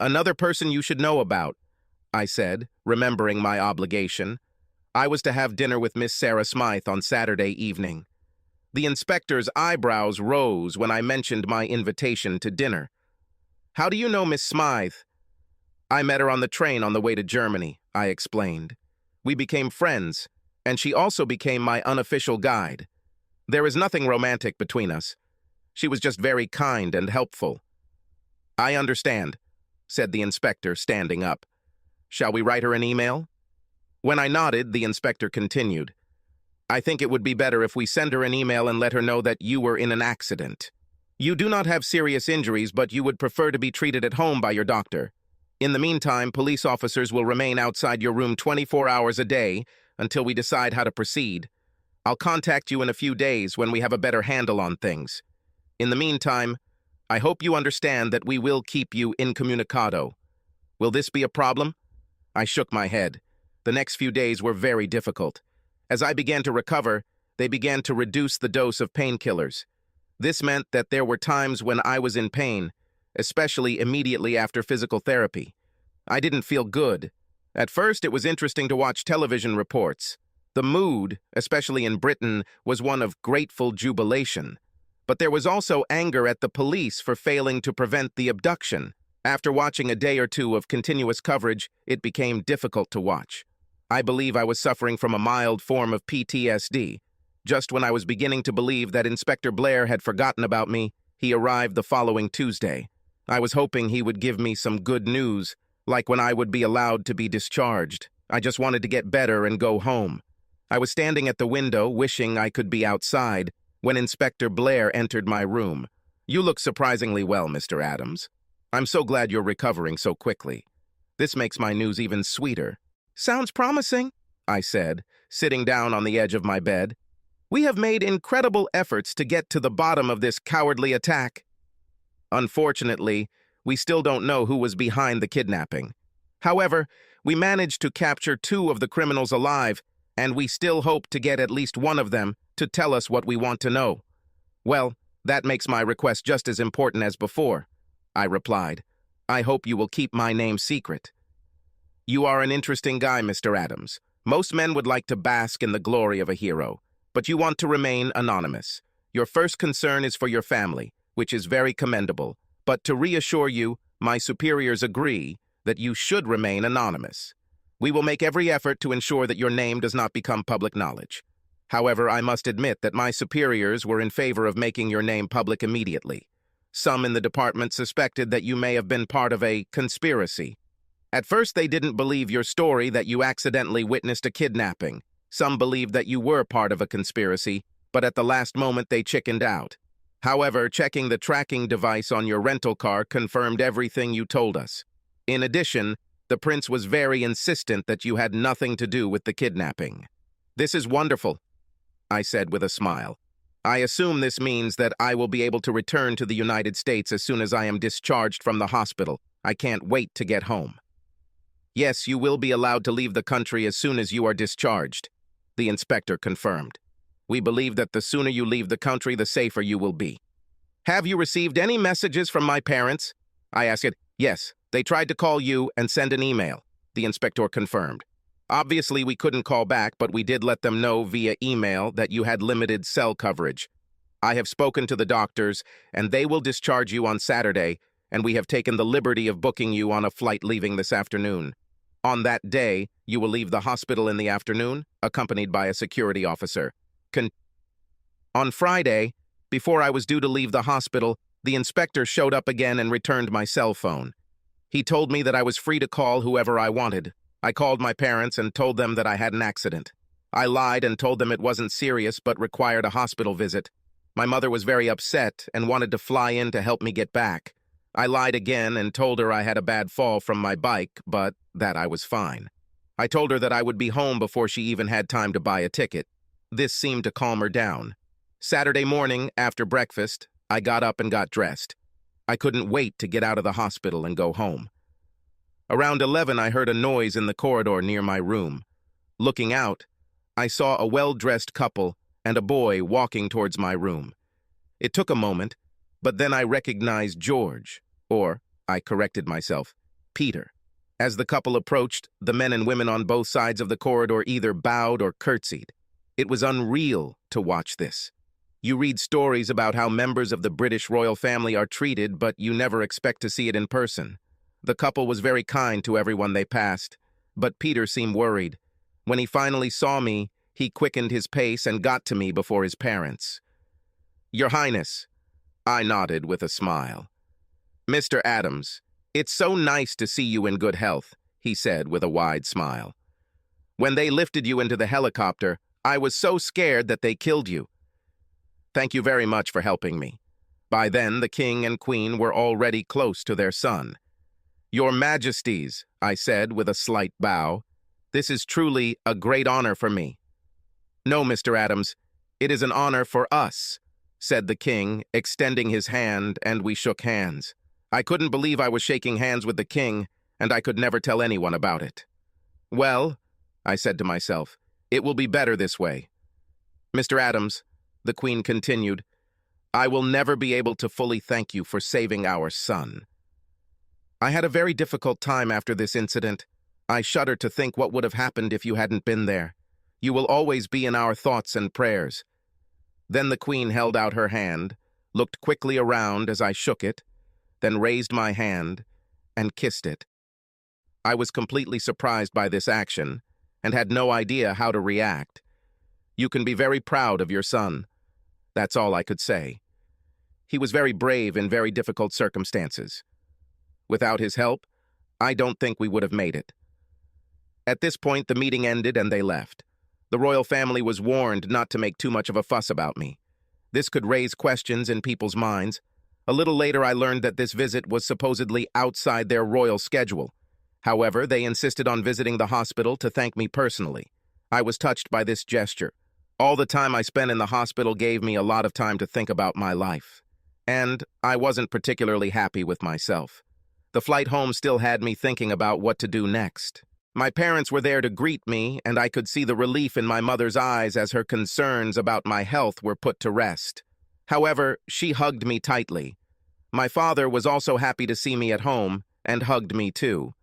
another person you should know about, I said, remembering my obligation. I was to have dinner with Miss Sarah Smythe on Saturday evening. The inspector's eyebrows rose when I mentioned my invitation to dinner. How do you know Miss Smythe? I met her on the train on the way to Germany, I explained. We became friends, and she also became my unofficial guide. There is nothing romantic between us. She was just very kind and helpful. I understand, said the inspector, standing up. Shall we write her an email? When I nodded, the inspector continued. I think it would be better if we send her an email and let her know that you were in an accident. You do not have serious injuries, but you would prefer to be treated at home by your doctor. In the meantime, police officers will remain outside your room 24 hours a day until we decide how to proceed. I'll contact you in a few days when we have a better handle on things. In the meantime, I hope you understand that we will keep you incommunicado. Will this be a problem? I shook my head. The next few days were very difficult. As I began to recover, they began to reduce the dose of painkillers. This meant that there were times when I was in pain, especially immediately after physical therapy. I didn't feel good. At first, it was interesting to watch television reports. The mood, especially in Britain, was one of grateful jubilation. But there was also anger at the police for failing to prevent the abduction. After watching a day or two of continuous coverage, it became difficult to watch. I believe I was suffering from a mild form of PTSD. Just when I was beginning to believe that Inspector Blair had forgotten about me, he arrived the following Tuesday. I was hoping he would give me some good news, like when I would be allowed to be discharged. I just wanted to get better and go home. I was standing at the window, wishing I could be outside, when Inspector Blair entered my room. You look surprisingly well, Mr. Adams. I'm so glad you're recovering so quickly. This makes my news even sweeter. Sounds promising, I said, sitting down on the edge of my bed. We have made incredible efforts to get to the bottom of this cowardly attack. Unfortunately, we still don't know who was behind the kidnapping. However, we managed to capture 2 of the criminals alive, and we still hope to get at least one of them to tell us what we want to know. Well, that makes my request just as important as before, I replied. I hope you will keep my name secret. You are an interesting guy, Mr. Adams. Most men would like to bask in the glory of a hero, but you want to remain anonymous. Your first concern is for your family, which is very commendable, but to reassure you, my superiors agree that you should remain anonymous. We will make every effort to ensure that your name does not become public knowledge. However, I must admit that my superiors were in favor of making your name public immediately. Some in the department suspected that you may have been part of a conspiracy. At first, they didn't believe your story that you accidentally witnessed a kidnapping. Some believed that you were part of a conspiracy, but at the last moment they chickened out. However, checking the tracking device on your rental car confirmed everything you told us. In addition, the prince was very insistent that you had nothing to do with the kidnapping. This is wonderful, I said with a smile. I assume this means that I will be able to return to the United States as soon as I am discharged from the hospital. I can't wait to get home. Yes, you will be allowed to leave the country as soon as you are discharged, the inspector confirmed. We believe that the sooner you leave the country, the safer you will be. Have you received any messages from my parents? I asked. Yes, they tried to call you and send an email, the inspector confirmed. Obviously, we couldn't call back, but we did let them know via email that you had limited cell coverage. I have spoken to the doctors, and they will discharge you on Saturday, and we have taken the liberty of booking you on a flight leaving this afternoon. On that day, you will leave the hospital in the afternoon, accompanied by a security officer. On Friday, before I was due to leave the hospital, the inspector showed up again and returned my cell phone. He told me that I was free to call whoever I wanted. I called my parents and told them that I had an accident. I lied and told them it wasn't serious but required a hospital visit. My mother was very upset and wanted to fly in to help me get back. I lied again and told her I had a bad fall from my bike, but that I was fine. I told her that I would be home before she even had time to buy a ticket. This seemed to calm her down. Saturday morning, after breakfast, I got up and got dressed. I couldn't wait to get out of the hospital and go home. Around 11, I heard a noise in the corridor near my room. Looking out, I saw a well-dressed couple and a boy walking towards my room. It took a moment, but then I recognized George, or, I corrected myself, Peter. As the couple approached, the men and women on both sides of the corridor either bowed or curtsied. It was unreal to watch this. You read stories about how members of the British royal family are treated, but you never expect to see it in person. The couple was very kind to everyone they passed, but Peter seemed worried. When he finally saw me, he quickened his pace and got to me before his parents. "Your Highness," I nodded with a smile. "Mr. Adams, it's so nice to see you in good health," he said with a wide smile. "When they lifted you into the helicopter, I was so scared that they killed you. Thank you very much for helping me." By then, the king and queen were already close to their son. "Your Majesties," I said with a slight bow, "this is truly a great honor for me." "No, Mr. Adams, it is an honor for us," said the king, extending his hand, and we shook hands. I couldn't believe I was shaking hands with the king, and I could never tell anyone about it. "Well," I said to myself, "it will be better this way." "Mr. Adams," the queen continued, "I will never be able to fully thank you for saving our son." I had a very difficult time after this incident. I shudder to think what would have happened if you hadn't been there. You will always be in our thoughts and prayers. Then the queen held out her hand, looked quickly around as I shook it, then raised my hand and kissed it. I was completely surprised by this action and had no idea how to react. "You can be very proud of your son." That's all I could say. He was very brave in very difficult circumstances. Without his help, I don't think we would have made it. At this point, the meeting ended and they left. The royal family was warned not to make too much of a fuss about me. This could raise questions in people's minds. A little later, I learned that this visit was supposedly outside their royal schedule. However, they insisted on visiting the hospital to thank me personally. I was touched by this gesture. All the time I spent in the hospital gave me a lot of time to think about my life. And I wasn't particularly happy with myself. The flight home still had me thinking about what to do next. My parents were there to greet me, and I could see the relief in my mother's eyes as her concerns about my health were put to rest. However, she hugged me tightly. My father was also happy to see me at home, and hugged me too.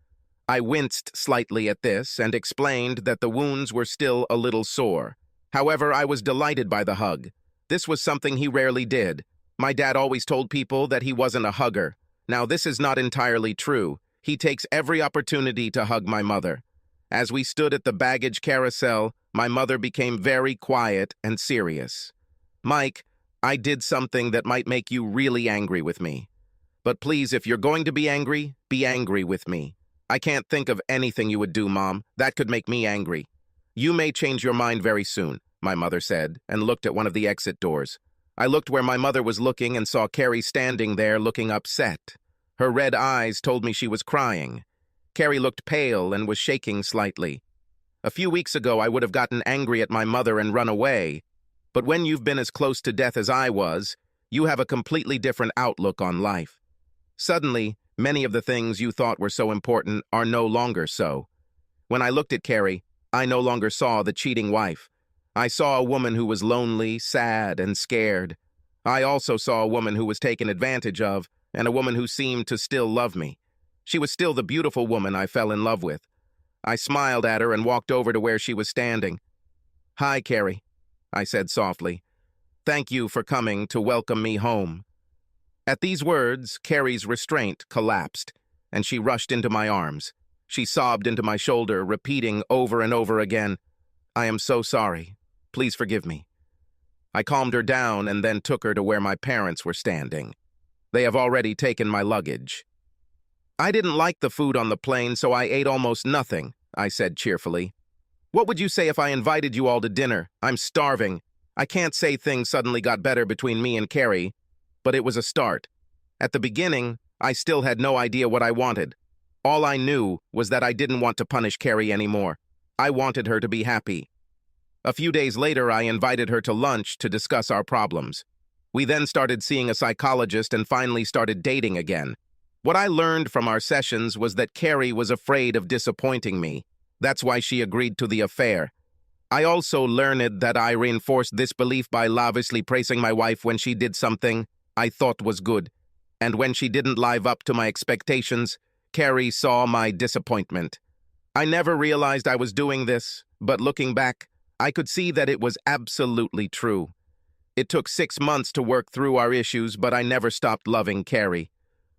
I winced slightly at this and explained that the wounds were still a little sore. However, I was delighted by the hug. This was something he rarely did. My dad always told people that he wasn't a hugger. Now, this is not entirely true. He takes every opportunity to hug my mother. As we stood at the baggage carousel, my mother became very quiet and serious. "Mike, I did something that might make you really angry with me. But please, if you're going to be angry with me. I can't think of anything you would do, Mom. That could make me angry." "You may change your mind very soon," my mother said, and looked at one of the exit doors. I looked where my mother was looking and saw Carrie standing there looking upset. Her red eyes told me she was crying. Carrie looked pale and was shaking slightly. A few weeks ago, I would have gotten angry at my mother and run away. But when you've been as close to death as I was, you have a completely different outlook on life. Suddenly, many of the things you thought were so important are no longer so. When I looked at Carrie, I no longer saw the cheating wife. I saw a woman who was lonely, sad, and scared. I also saw a woman who was taken advantage of, and a woman who seemed to still love me. She was still the beautiful woman I fell in love with. I smiled at her and walked over to where she was standing. "Hi, Carrie," I said softly. "Thank you for coming to welcome me home." At these words, Carrie's restraint collapsed, and she rushed into my arms. She sobbed into my shoulder, repeating over and over again, "I am so sorry. Please forgive me." I calmed her down and then took her to where my parents were standing. They have already taken my luggage. "I didn't like the food on the plane, so I ate almost nothing," I said cheerfully. "What would you say if I invited you all to dinner? I'm starving." I can't say things suddenly got better between me and Carrie, but it was a start. At the beginning, I still had no idea what I wanted. All I knew was that I didn't want to punish Carrie anymore. I wanted her to be happy. A few days later, I invited her to lunch to discuss our problems. We then started seeing a psychologist and finally started dating again. What I learned from our sessions was that Carrie was afraid of disappointing me. That's why she agreed to the affair. I also learned that I reinforced this belief by lavishly praising my wife when she did something I thought was good, and when she didn't live up to my expectations, Carrie saw my disappointment. I never realized I was doing this, but looking back, I could see that it was absolutely true. It took 6 months to work through our issues, but I never stopped loving Carrie.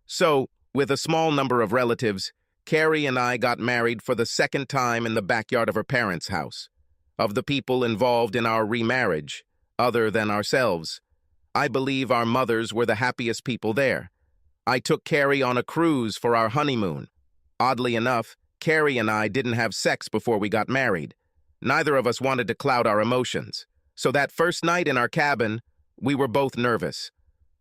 So, with a small number of relatives, Carrie and I got married for the second time in the backyard of her parents' house. Of the people involved in our remarriage, other than ourselves, I believe our mothers were the happiest people there. I took Carrie on a cruise for our honeymoon. Oddly enough, Carrie and I didn't have sex before we got married. Neither of us wanted to cloud our emotions. So that first night in our cabin, we were both nervous.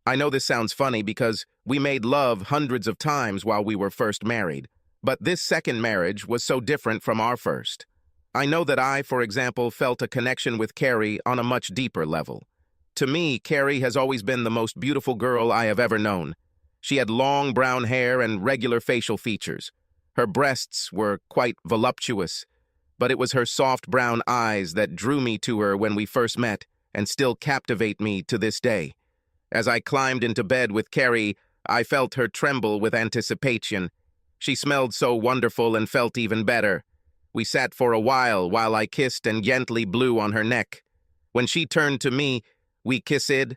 I know this sounds funny because we made love hundreds of times while we were first married, but this second marriage was so different from our first. I know that I, for example, felt a connection with Carrie on a much deeper level. To me, Carrie has always been the most beautiful girl I have ever known. She had long brown hair and regular facial features. Her breasts were quite voluptuous, but it was her soft brown eyes that drew me to her when we first met and still captivate me to this day. As I climbed into bed with Carrie, I felt her tremble with anticipation. She smelled so wonderful and felt even better. We sat for a while I kissed and gently blew on her neck. When she turned to me, we kissed,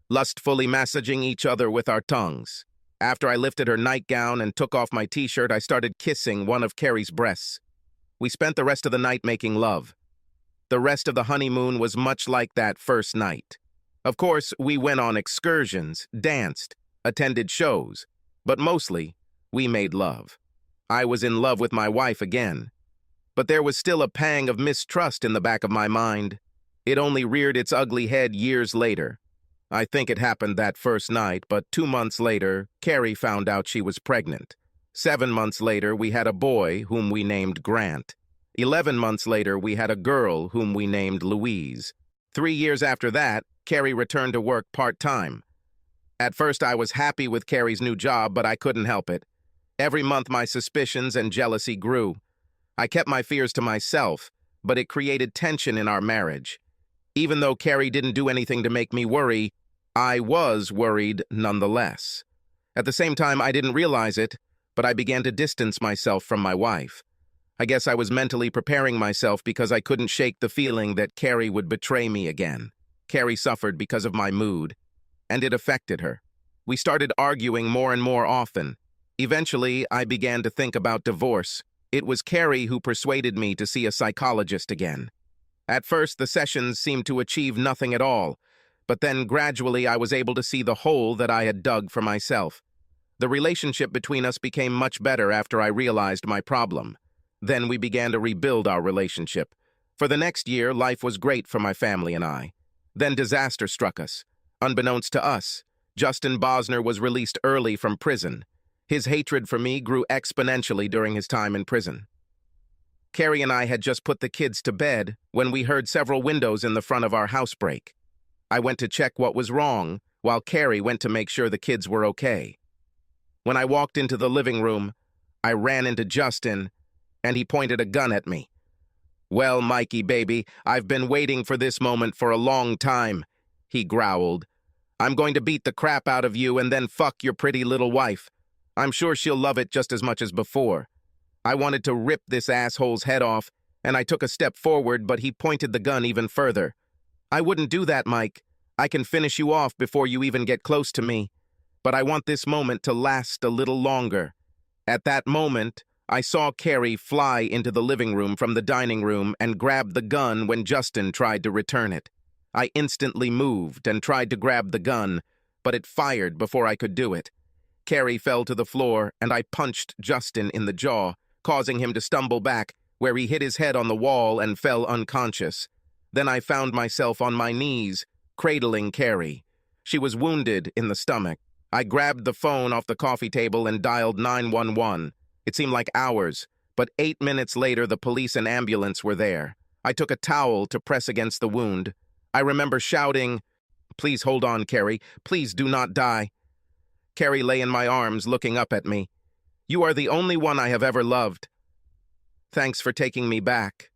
lustfully massaging each other with our tongues. After I lifted her nightgown and took off my t-shirt, I started kissing one of Carrie's breasts. We spent the rest of the night making love. The rest of the honeymoon was much like that first night. Of course, we went on excursions, danced, attended shows, but mostly, we made love. I was in love with my wife again. But there was still a pang of mistrust in the back of my mind. It only reared its ugly head years later. I think it happened that first night, but 2 months later, Carrie found out she was pregnant. 7 months later, we had a boy whom we named Grant. 11 months later, we had a girl whom we named Louise. 3 years after that, Carrie returned to work part-time. At first, I was happy with Carrie's new job, but I couldn't help it. Every month, my suspicions and jealousy grew. I kept my fears to myself, but it created tension in our marriage. Even though Carrie didn't do anything to make me worry, I was worried nonetheless. At the same time, I didn't realize it, but I began to distance myself from my wife. I guess I was mentally preparing myself because I couldn't shake the feeling that Carrie would betray me again. Carrie suffered because of my mood, and it affected her. We started arguing more and more often. Eventually, I began to think about divorce. It was Carrie who persuaded me to see a psychologist again. At first, the sessions seemed to achieve nothing at all, but then gradually I was able to see the hole that I had dug for myself. The relationship between us became much better after I realized my problem. Then we began to rebuild our relationship. For the next year, life was great for my family and I. Then disaster struck us. Unbeknownst to us, Justin Bosner was released early from prison. His hatred for me grew exponentially during his time in prison. Carrie and I had just put the kids to bed when we heard several windows in the front of our house break. I went to check what was wrong, while Carrie went to make sure the kids were okay. When I walked into the living room, I ran into Justin, and he pointed a gun at me. "Well, Mikey, baby, I've been waiting for this moment for a long time," he growled. "I'm going to beat the crap out of you and then fuck your pretty little wife. I'm sure she'll love it just as much as before." I wanted to rip this asshole's head off, and I took a step forward, but he pointed the gun even further. "I wouldn't do that, Mike. I can finish you off before you even get close to me. But I want this moment to last a little longer." At that moment, I saw Carrie fly into the living room from the dining room and grab the gun when Justin tried to return it. I instantly moved and tried to grab the gun, but it fired before I could do it. Carrie fell to the floor, and I punched Justin in the jaw, causing him to stumble back, where he hit his head on the wall and fell unconscious. Then I found myself on my knees, cradling Carrie. She was wounded in the stomach. I grabbed the phone off the coffee table and dialed 911. It seemed like hours, but 8 minutes later the police and ambulance were there. I took a towel to press against the wound. I remember shouting, "Please hold on, Carrie. Please do not die." Carrie lay in my arms looking up at me. "You are the only one I have ever loved. Thanks for taking me back.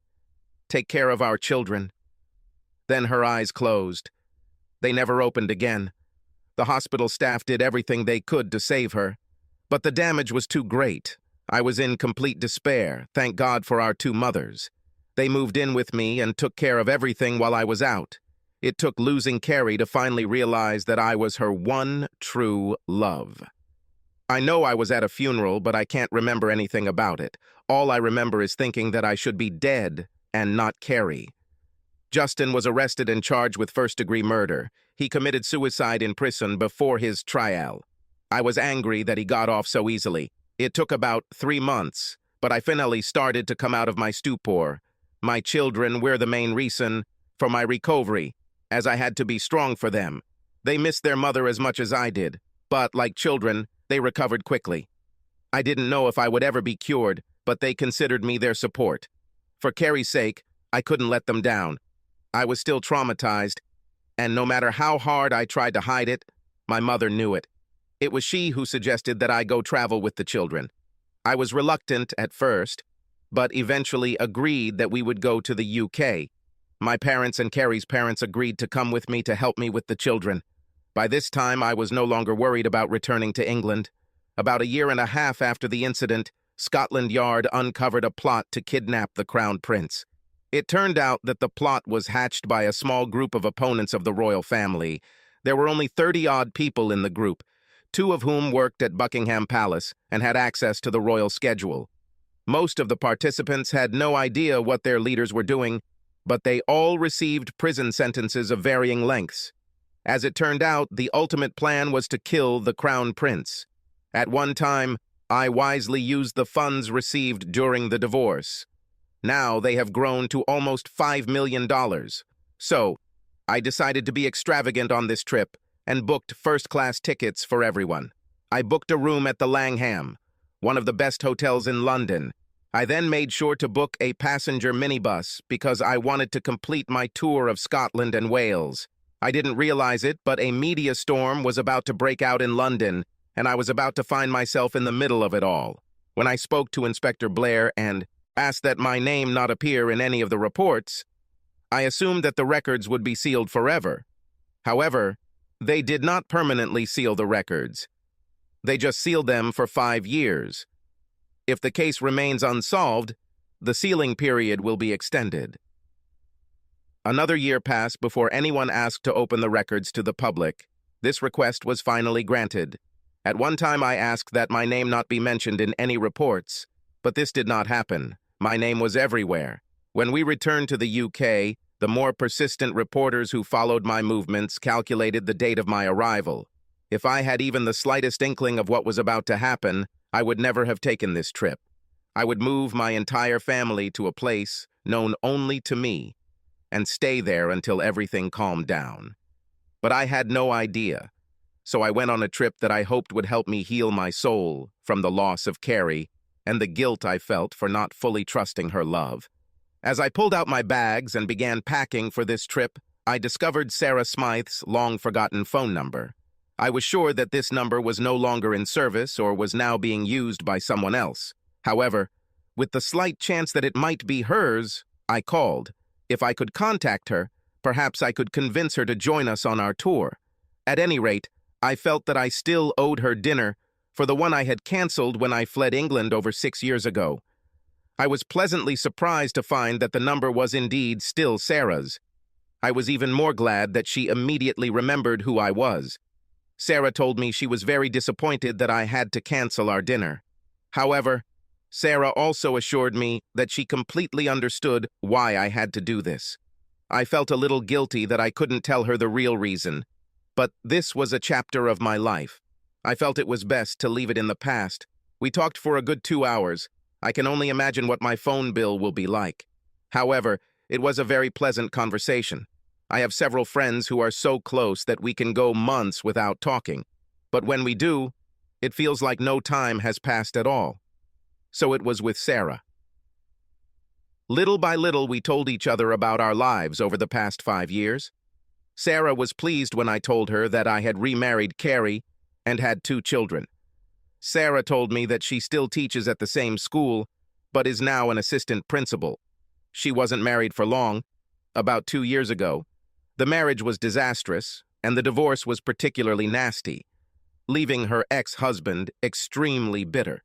take care of our children." Then her eyes closed. They never opened again. The hospital staff did everything they could to save her, but the damage was too great. I was in complete despair, thank God for our two mothers. They moved in with me and took care of everything while I was out. It took losing Carrie to finally realize that I was her one true love. I know I was at a funeral, but I can't remember anything about it. All I remember is thinking that I should be dead and not Carrie. Justin was arrested and charged with first-degree murder. He committed suicide in prison before his trial. I was angry that he got off so easily. It took about 3 months, but I finally started to come out of my stupor. My children were the main reason for my recovery, as I had to be strong for them. They missed their mother as much as I did, but like children, they recovered quickly. I didn't know if I would ever be cured, but they considered me their support. For Carrie's sake, I couldn't let them down. I was still traumatized, and no matter how hard I tried to hide it, my mother knew it. It was she who suggested that I go travel with the children. I was reluctant at first, but eventually agreed that we would go to the UK. My parents and Carrie's parents agreed to come with me to help me with the children. By this time, I was no longer worried about returning to England. About 1.5 years after the incident, Scotland Yard uncovered a plot to kidnap the Crown Prince. It turned out that the plot was hatched by a small group of opponents of the royal family. There were only 30-odd people in the group, 2 of whom worked at Buckingham Palace and had access to the royal schedule. Most of the participants had no idea what their leaders were doing, but they all received prison sentences of varying lengths. As it turned out, the ultimate plan was to kill the Crown Prince. At one time, I wisely used the funds received during the divorce. Now they have grown to almost $5 million. So, I decided to be extravagant on this trip and booked first-class tickets for everyone. I booked a room at the Langham, one of the best hotels in London. I then made sure to book a passenger minibus because I wanted to complete my tour of Scotland and Wales. I didn't realize it, but a media storm was about to break out in London, and I was about to find myself in the middle of it all. When I spoke to Inspector Blair and asked that my name not appear in any of the reports, I assumed that the records would be sealed forever. However, they did not permanently seal the records. They just sealed them for 5 years. If the case remains unsolved, the sealing period will be extended. Another year passed before anyone asked to open the records to the public. This request was finally granted. At one time I asked that my name not be mentioned in any reports, but this did not happen. My name was everywhere. When we returned to the UK, the more persistent reporters who followed my movements calculated the date of my arrival. If I had even the slightest inkling of what was about to happen, I would never have taken this trip. I would move my entire family to a place known only to me and stay there until everything calmed down. But I had no idea, so I went on a trip that I hoped would help me heal my soul from the loss of Carrie and the guilt I felt for not fully trusting her love. As I pulled out my bags and began packing for this trip, I discovered Sarah Smythe's long-forgotten phone number. I was sure that this number was no longer in service or was now being used by someone else. However, with the slight chance that it might be hers, I called. If I could contact her, perhaps I could convince her to join us on our tour. At any rate, I felt that I still owed her dinner for the one I had canceled when I fled England over 6 years ago. I was pleasantly surprised to find that the number was indeed still Sarah's. I was even more glad that she immediately remembered who I was. Sarah told me she was very disappointed that I had to cancel our dinner. However, Sarah also assured me that she completely understood why I had to do this. I felt a little guilty that I couldn't tell her the real reason, but this was a chapter of my life. I felt it was best to leave it in the past. We talked for a good 2 hours. I can only imagine what my phone bill will be like. However, it was a very pleasant conversation. I have several friends who are so close that we can go months without talking. But when we do, it feels like no time has passed at all. So it was with Sarah. Little by little, we told each other about our lives over the past 5 years. Sarah was pleased when I told her that I had remarried Carrie and had 2 children. Sarah told me that she still teaches at the same school, but is now an assistant principal. She wasn't married for long, about 2 years ago. The marriage was disastrous, and the divorce was particularly nasty, leaving her ex-husband extremely bitter.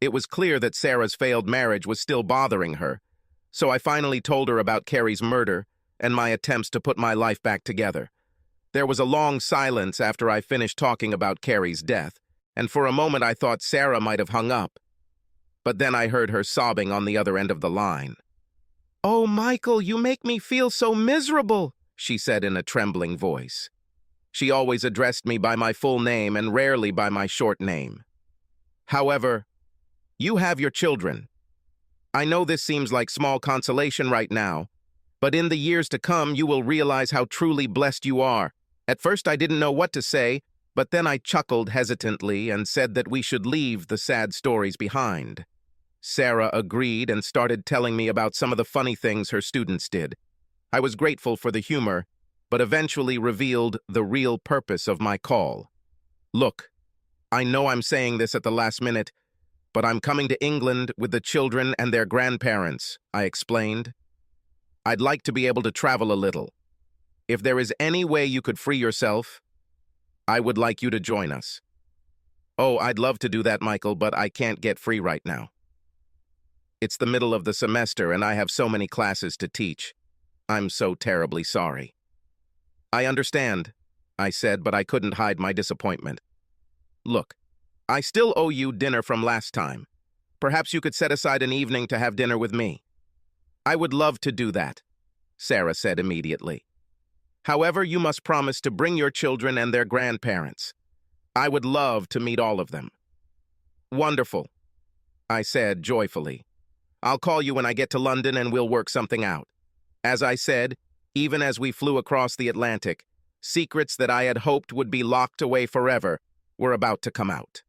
It was clear that Sarah's failed marriage was still bothering her, so I finally told her about Carrie's murder and my attempts to put my life back together. There was a long silence after I finished talking about Carrie's death, and for a moment I thought Sarah might have hung up. But then I heard her sobbing on the other end of the line. "Oh, Michael, you make me feel so miserable," she said in a trembling voice. She always addressed me by my full name and rarely by my short name. "However, you have your children. I know this seems like small consolation right now, but in the years to come you will realize how truly blessed you are." At first I didn't know what to say, but then I chuckled hesitantly and said that we should leave the sad stories behind. Sarah agreed and started telling me about some of the funny things her students did. I was grateful for the humor, but eventually revealed the real purpose of my call. "Look, I know I'm saying this at the last minute, but I'm coming to England with the children and their grandparents," I explained. "I'd like to be able to travel a little. If there is any way you could free yourself, I would like you to join us." "Oh, I'd love to do that, Michael, but I can't get free right now. It's the middle of the semester and I have so many classes to teach. I'm so terribly sorry." "I understand," I said, but I couldn't hide my disappointment. "Look, I still owe you dinner from last time. Perhaps you could set aside an evening to have dinner with me." "I would love to do that," Sarah said immediately. "However, you must promise to bring your children and their grandparents. I would love to meet all of them." "Wonderful," I said joyfully. "I'll call you when I get to London and we'll work something out." As I said, even as we flew across the Atlantic, secrets that I had hoped would be locked away forever were about to come out.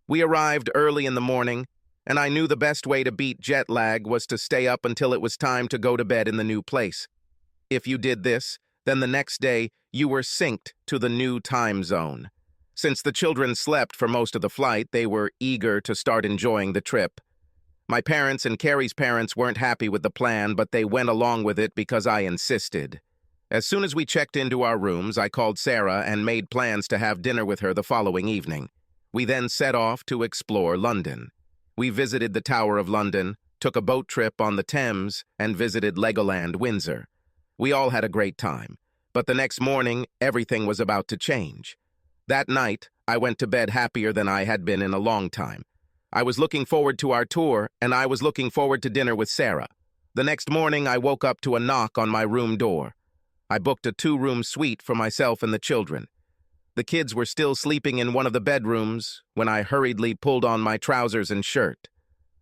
We arrived early in the morning, and I knew the best way to beat jet lag was to stay up until it was time to go to bed in the new place. If you did this, then the next day you were synced to the new time zone. Since the children slept for most of the flight, they were eager to start enjoying the trip. My parents and Carrie's parents weren't happy with the plan, but they went along with it because I insisted. As soon as we checked into our rooms, I called Sarah and made plans to have dinner with her the following evening. We then set off to explore London. We visited the Tower of London, took a boat trip on the Thames, and visited Legoland Windsor. We all had a great time, but the next morning, everything was about to change. That night, I went to bed happier than I had been in a long time. I was looking forward to our tour, and I was looking forward to dinner with Sarah. The next morning, I woke up to a knock on my room door. I booked a 2-room suite for myself and the children. The kids were still sleeping in one of the bedrooms when I hurriedly pulled on my trousers and shirt.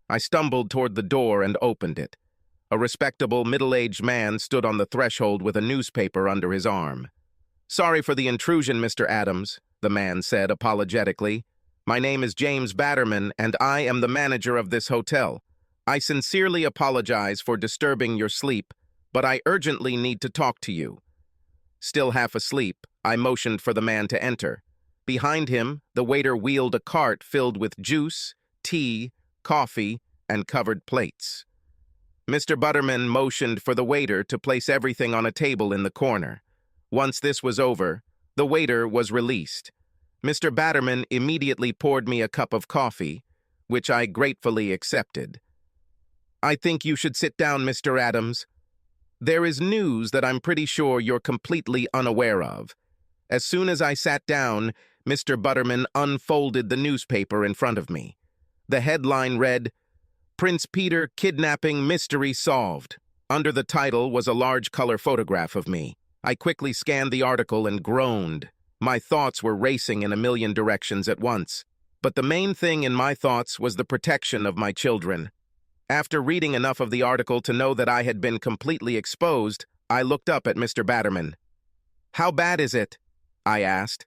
I stumbled toward the door and opened it. A respectable, middle-aged man stood on the threshold with a newspaper under his arm. "Sorry for the intrusion, Mr. Adams," the man said apologetically. "My name is James Batterman, and I am the manager of this hotel. I sincerely apologize for disturbing your sleep, but I urgently need to talk to you." Still half asleep, I motioned for the man to enter. Behind him, the waiter wheeled a cart filled with juice, tea, coffee, and covered plates. Mr. Butterman motioned for the waiter to place everything on a table in the corner. Once this was over, the waiter was released. Mr. Batterman immediately poured me a cup of coffee, which I gratefully accepted. "I think you should sit down, Mr. Adams. There is news that I'm pretty sure you're completely unaware of." As soon as I sat down, Mr. Butterman unfolded the newspaper in front of me. The headline read, "Prince Peter Kidnapping Mystery Solved." Under the title was a large color photograph of me. I quickly scanned the article and groaned. My thoughts were racing in a million directions at once. But the main thing in my thoughts was the protection of my children. After reading enough of the article to know that I had been completely exposed, I looked up at Mr. Batterman. "How bad is it?" I asked.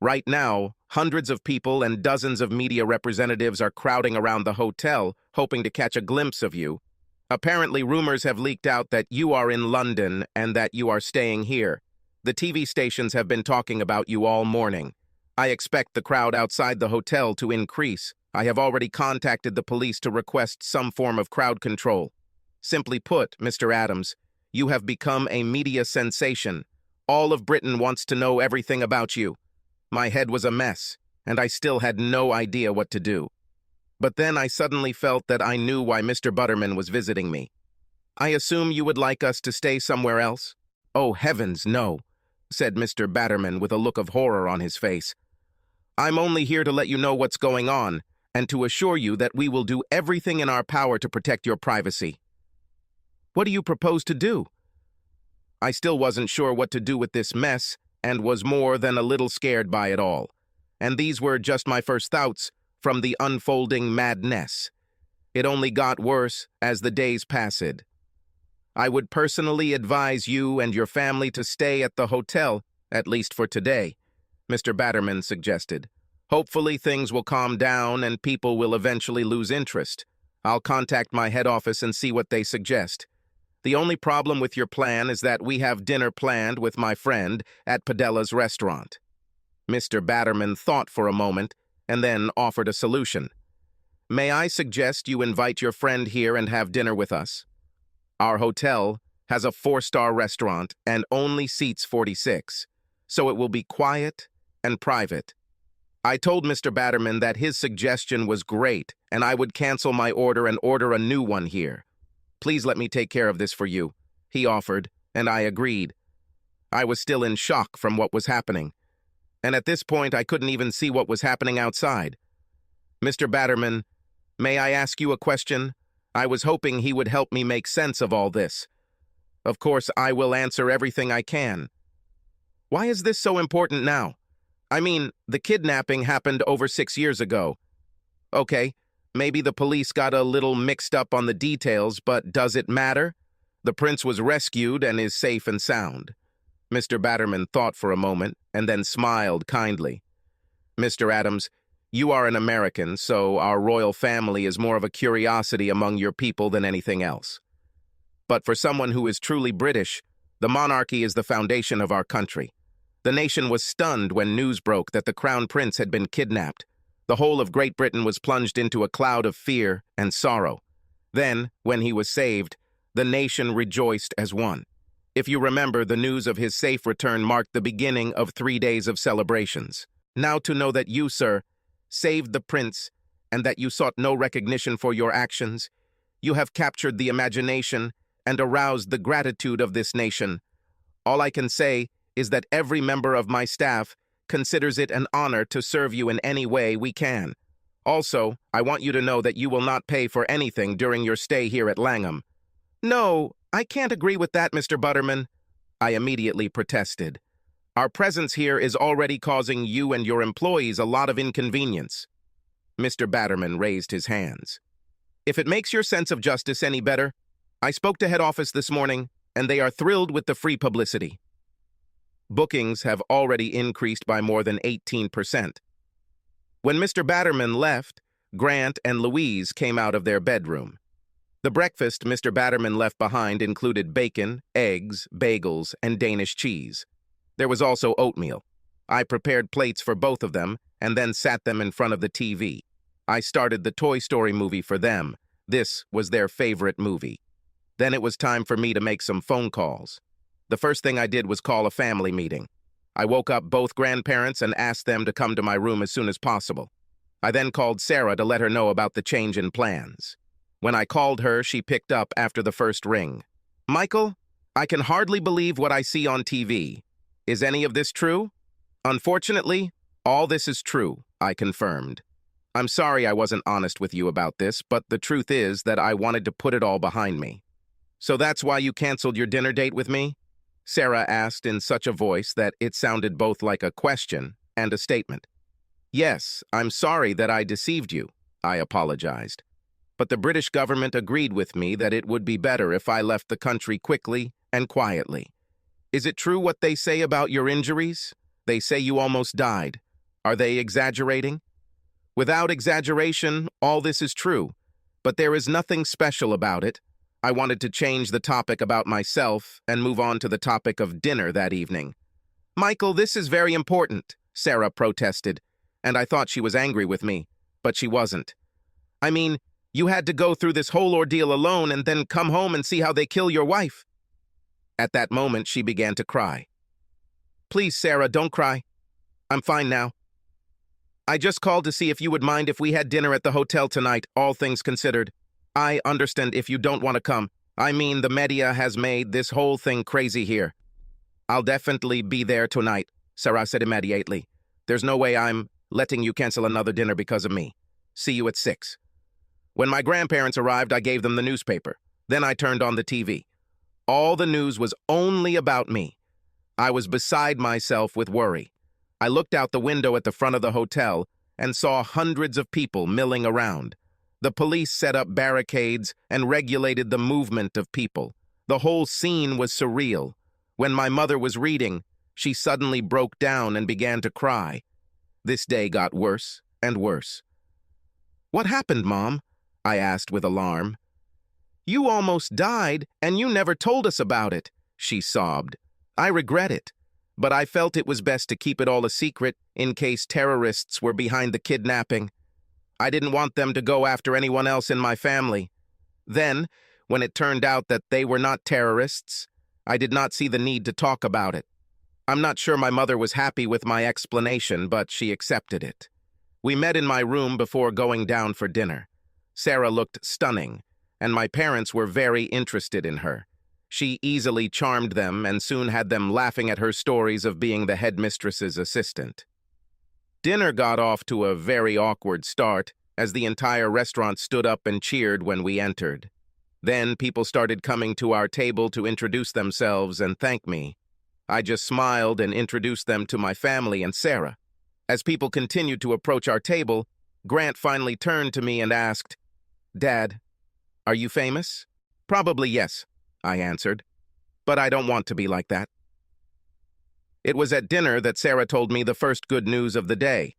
"Right now, hundreds of people and dozens of media representatives are crowding around the hotel, hoping to catch a glimpse of you. Apparently, rumors have leaked out that you are in London and that you are staying here. The TV stations have been talking about you all morning. I expect the crowd outside the hotel to increase. I have already contacted the police to request some form of crowd control. Simply put, Mr. Adams, you have become a media sensation. All of Britain wants to know everything about you. My head was a mess, and I still had no idea what to do. But then I suddenly felt that I knew why Mr. Butterman was visiting me. I assume you would like us to stay somewhere else? Oh, heavens, no, said Mr. Batterman with a look of horror on his face. I'm only here to let you know what's going on, and to assure you that we will do everything in our power to protect your privacy. What do you propose to do? I still wasn't sure what to do with this mess, and was more than a little scared by it all. And these were just my first thoughts from the unfolding madness. It only got worse as the days passed. I would personally advise you and your family to stay at the hotel, at least for today, Mr. Batterman suggested. Hopefully things will calm down and people will eventually lose interest. I'll contact my head office and see what they suggest. The only problem with your plan is that we have dinner planned with my friend at Padella's restaurant. Mr. Batterman thought for a moment and then offered a solution. May I suggest you invite your friend here and have dinner with us? Our hotel has a 4-star restaurant and only seats 46, so it will be quiet and private. I told Mr. Batterman that his suggestion was great and I would cancel my order and order a new one here. Please let me take care of this for you, he offered, and I agreed. I was still in shock from what was happening, and at this point I couldn't even see what was happening outside. Mr. Batterman, may I ask you a question? I was hoping he would help me make sense of all this. Of course, I will answer everything I can. Why is this so important now? I mean, the kidnapping happened over 6 years ago. Okay, maybe the police got a little mixed up on the details, but does it matter? The prince was rescued and is safe and sound. Mr. Batterman thought for a moment and then smiled kindly. Mr. Adams, you are an American, so our royal family is more of a curiosity among your people than anything else. But for someone who is truly British, the monarchy is the foundation of our country. The nation was stunned when news broke that the Crown Prince had been kidnapped. The whole of Great Britain was plunged into a cloud of fear and sorrow. Then, when he was saved, the nation rejoiced as one. If you remember, the news of his safe return marked the beginning of 3 days of celebrations. Now to know that you, sir, saved the prince, and that you sought no recognition for your actions, you have captured the imagination and aroused the gratitude of this nation. All I can say is that every member of my staff considers it an honor to serve you in any way we can. Also, I want you to know that you will not pay for anything during your stay here at Langham. No, I can't agree with that, Mr. Butterman, I immediately protested. Our presence here is already causing you and your employees a lot of inconvenience. Mr. Batterman raised his hands. If it makes your sense of justice any better, I spoke to head office this morning, and they are thrilled with the free publicity. Bookings have already increased by more than 18%. When Mr. Batterman left, Grant and Louise came out of their bedroom. The breakfast Mr. Batterman left behind included bacon, eggs, bagels, and Danish cheese. There was also oatmeal. I prepared plates for both of them and then sat them in front of the TV. I started the Toy Story movie for them. This was their favorite movie. Then it was time for me to make some phone calls. The first thing I did was call a family meeting. I woke up both grandparents and asked them to come to my room as soon as possible. I then called Sarah to let her know about the change in plans. When I called her, she picked up after the first ring. Michael, I can hardly believe what I see on TV. Is any of this true? Unfortunately, all this is true, I confirmed. I'm sorry I wasn't honest with you about this, but the truth is that I wanted to put it all behind me. So that's why you canceled your dinner date with me? Sarah asked in such a voice that it sounded both like a question and a statement. Yes, I'm sorry that I deceived you, I apologized. But the British government agreed with me that it would be better if I left the country quickly and quietly. Is it true what they say about your injuries? They say you almost died. Are they exaggerating? Without exaggeration, all this is true, but there is nothing special about it. I wanted to change the topic about myself and move on to the topic of dinner that evening. Michael, this is very important, Sarah protested, and I thought she was angry with me. but she wasn't. I mean, you had to go through this whole ordeal alone and then come home and see how they kill your wife. At that moment, she began to cry. Please, Sarah, don't cry. I'm fine now. I just called to see if you would mind if we had dinner at the hotel tonight, all things considered. I understand if you don't want to come. I mean, the media has made this whole thing crazy here. I'll definitely be there tonight, Sarah said immediately. There's no way I'm letting you cancel another dinner because of me. See you at 6. When my grandparents arrived, I gave them the newspaper. Then I turned on the TV. All the news was only about me. I was beside myself with worry. I looked out the window at the front of the hotel and saw hundreds of people milling around. The police set up barricades and regulated the movement of people. The whole scene was surreal. When my mother was reading, she suddenly broke down and began to cry. This day got worse and worse. What happened, Mom? I asked with alarm. You almost died, and you never told us about it, she sobbed. I regret it, but I felt it was best to keep it all a secret in case terrorists were behind the kidnapping. I didn't want them to go after anyone else in my family. Then, when it turned out that they were not terrorists, I did not see the need to talk about it. I'm not sure my mother was happy with my explanation, but she accepted it. We met in my room before going down for dinner. Sarah looked stunning, and my parents were very interested in her. She easily charmed them and soon had them laughing at her stories of being the headmistress's assistant. Dinner got off to a very awkward start, as the entire restaurant stood up and cheered when we entered. Then people started coming to our table to introduce themselves and thank me. I just smiled and introduced them to my family and Sarah. As people continued to approach our table, Grant finally turned to me and asked, Dad, are you famous? Probably yes, I answered, but I don't want to be like that. It was at dinner that Sarah told me the first good news of the day.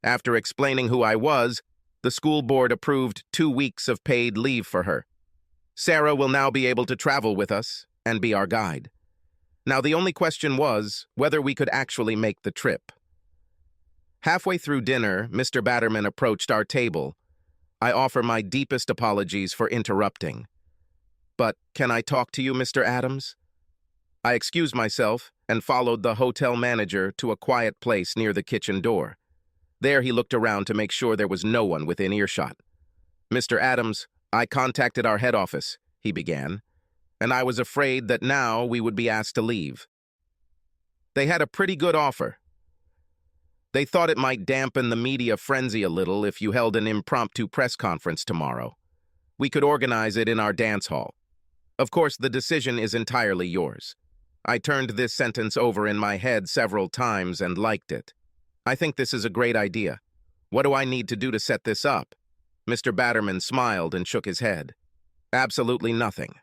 After explaining who I was, the school board approved 2 weeks of paid leave for her. Sarah will now be able to travel with us and be our guide. Now, the only question was whether we could actually make the trip. Halfway through dinner, Mr. Batterman approached our table. I offer my deepest apologies for interrupting. But can I talk to you, Mr. Adams? I excused myself and followed the hotel manager to a quiet place near the kitchen door. There he looked around to make sure there was no one within earshot. Mr. Adams, I contacted our head office, he began, and I was afraid that now we would be asked to leave. They had a pretty good offer. They thought it might dampen the media frenzy a little if you held an impromptu press conference tomorrow. We could organize it in our dance hall. Of course, the decision is entirely yours. I turned this sentence over in my head several times and liked it. I think this is a great idea. What do I need to do to set this up? Mr. Batterman smiled and shook his head. Absolutely nothing.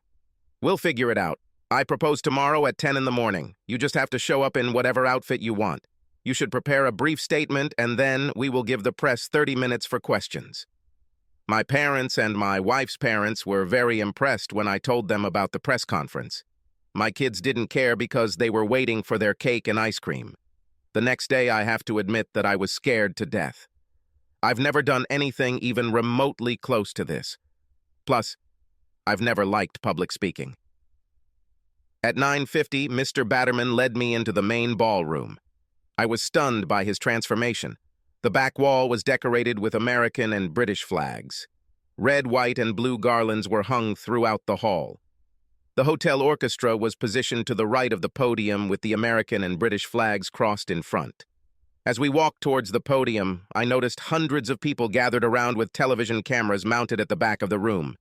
We'll figure it out. I propose tomorrow at 10 in the morning. You just have to show up in whatever outfit you want. You should prepare a brief statement, and then we will give the press 30 minutes for questions. My parents and my wife's parents were very impressed when I told them about the press conference. My kids didn't care because they were waiting for their cake and ice cream. The next day, I have to admit that I was scared to death. I've never done anything even remotely close to this. Plus, I've never liked public speaking. At 9:50, Mr. Batterman led me into the main ballroom. I was stunned by his transformation. The back wall was decorated with American and British flags. Red, white, and blue garlands were hung throughout the hall. The hotel orchestra was positioned to the right of the podium with the American and British flags crossed in front. As we walked towards the podium, I noticed hundreds of people gathered around with television cameras mounted at the back of the room.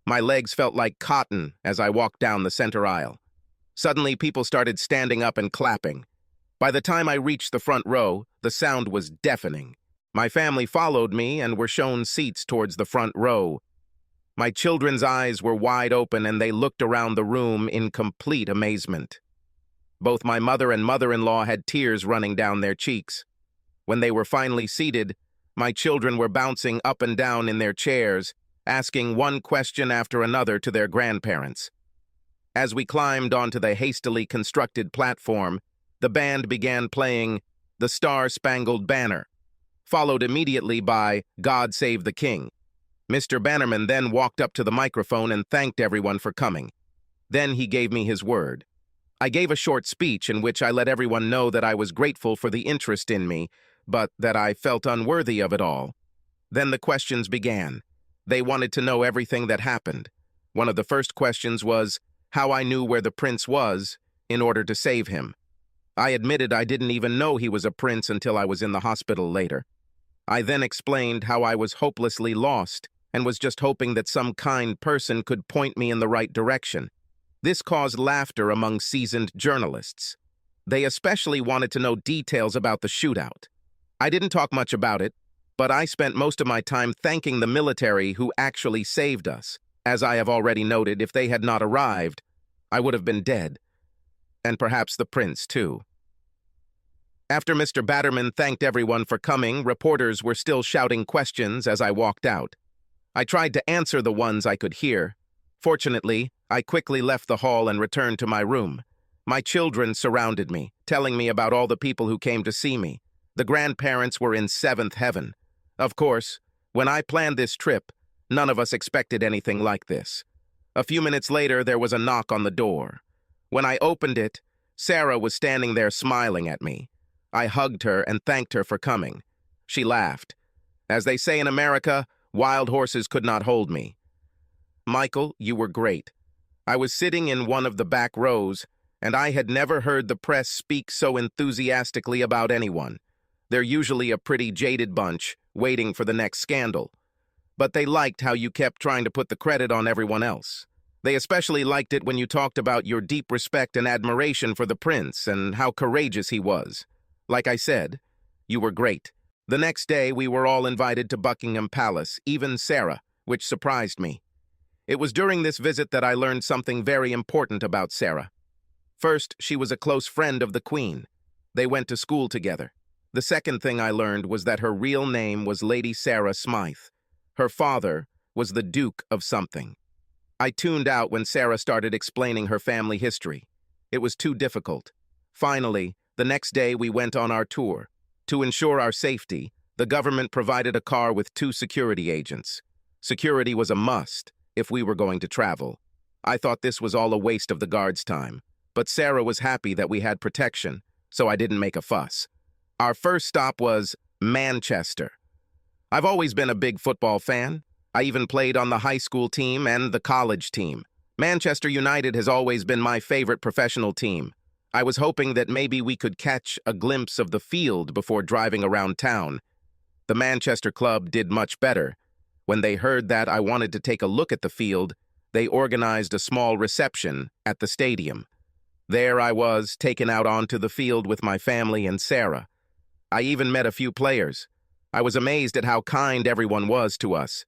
My legs felt like cotton as I walked down the center aisle. Suddenly, people started standing up and clapping. By the time I reached the front row, the sound was deafening. My family followed me and were shown seats towards the front row. My children's eyes were wide open and they looked around the room in complete amazement. Both my mother and mother-in-law had tears running down their cheeks. When they were finally seated, my children were bouncing up and down in their chairs, asking one question after another to their grandparents. As we climbed onto the hastily constructed platform, the band began playing The Star-Spangled Banner. followed immediately by "God Save the King." Mr. Bannerman then walked up to the microphone and thanked everyone for coming. Then he gave me his word. I gave a short speech in which I let everyone know that I was grateful for the interest in me, but that I felt unworthy of it all. Then the questions began. They wanted to know everything that happened. One of the first questions was how I knew where the prince was in order to save him. I admitted I didn't even know he was a prince until I was in the hospital later. I then explained how I was hopelessly lost and was just hoping that some kind person could point me in the right direction. This caused laughter among seasoned journalists. They especially wanted to know details about the shootout. I didn't talk much about it, but I spent most of my time thanking the military who actually saved us. As I have already noted, if they had not arrived, I would have been dead. And perhaps the prince, too. After Mr. Bannerman thanked everyone for coming, reporters were still shouting questions as I walked out. I tried to answer the ones I could hear. Fortunately, I quickly left the hall and returned to my room. My children surrounded me, telling me about all the people who came to see me. The grandparents were in seventh heaven. Of course, when I planned this trip, none of us expected anything like this. A few minutes later, there was a knock on the door. When I opened it, Sarah was standing there smiling at me. I hugged her and thanked her for coming. She laughed. As they say in America, wild horses could not hold me. Michael, you were great. I was sitting in one of the back rows, and I had never heard the press speak so enthusiastically about anyone. They're usually a pretty jaded bunch, waiting for the next scandal. But they liked how you kept trying to put the credit on everyone else. They especially liked it when you talked about your deep respect and admiration for the prince and how courageous he was. Like I said, you were great. The next day, we were all invited to Buckingham Palace, even Sarah, which surprised me. It was during this visit that I learned something very important about Sarah. First, she was a close friend of the Queen. They went to school together. The second thing I learned was that her real name was Lady Sarah Smythe. Her father was the Duke of something. I tuned out when Sarah started explaining her family history. It was too difficult. Finally, the next day we went on our tour. To ensure our safety, the government provided a car with 2 security agents. Security was a must if we were going to travel. I thought this was all a waste of the guards' time, but Sarah was happy that we had protection, so I didn't make a fuss. Our first stop was Manchester. I've always been a big football fan. I even played on the high school team and the college team. Manchester United has always been my favorite professional team. I was hoping that maybe we could catch a glimpse of the field before driving around town. The Manchester club did much better. When they heard that I wanted to take a look at the field, they organized a small reception at the stadium. There I was, taken out onto the field with my family and Sarah. I even met a few players. I was amazed at how kind everyone was to us.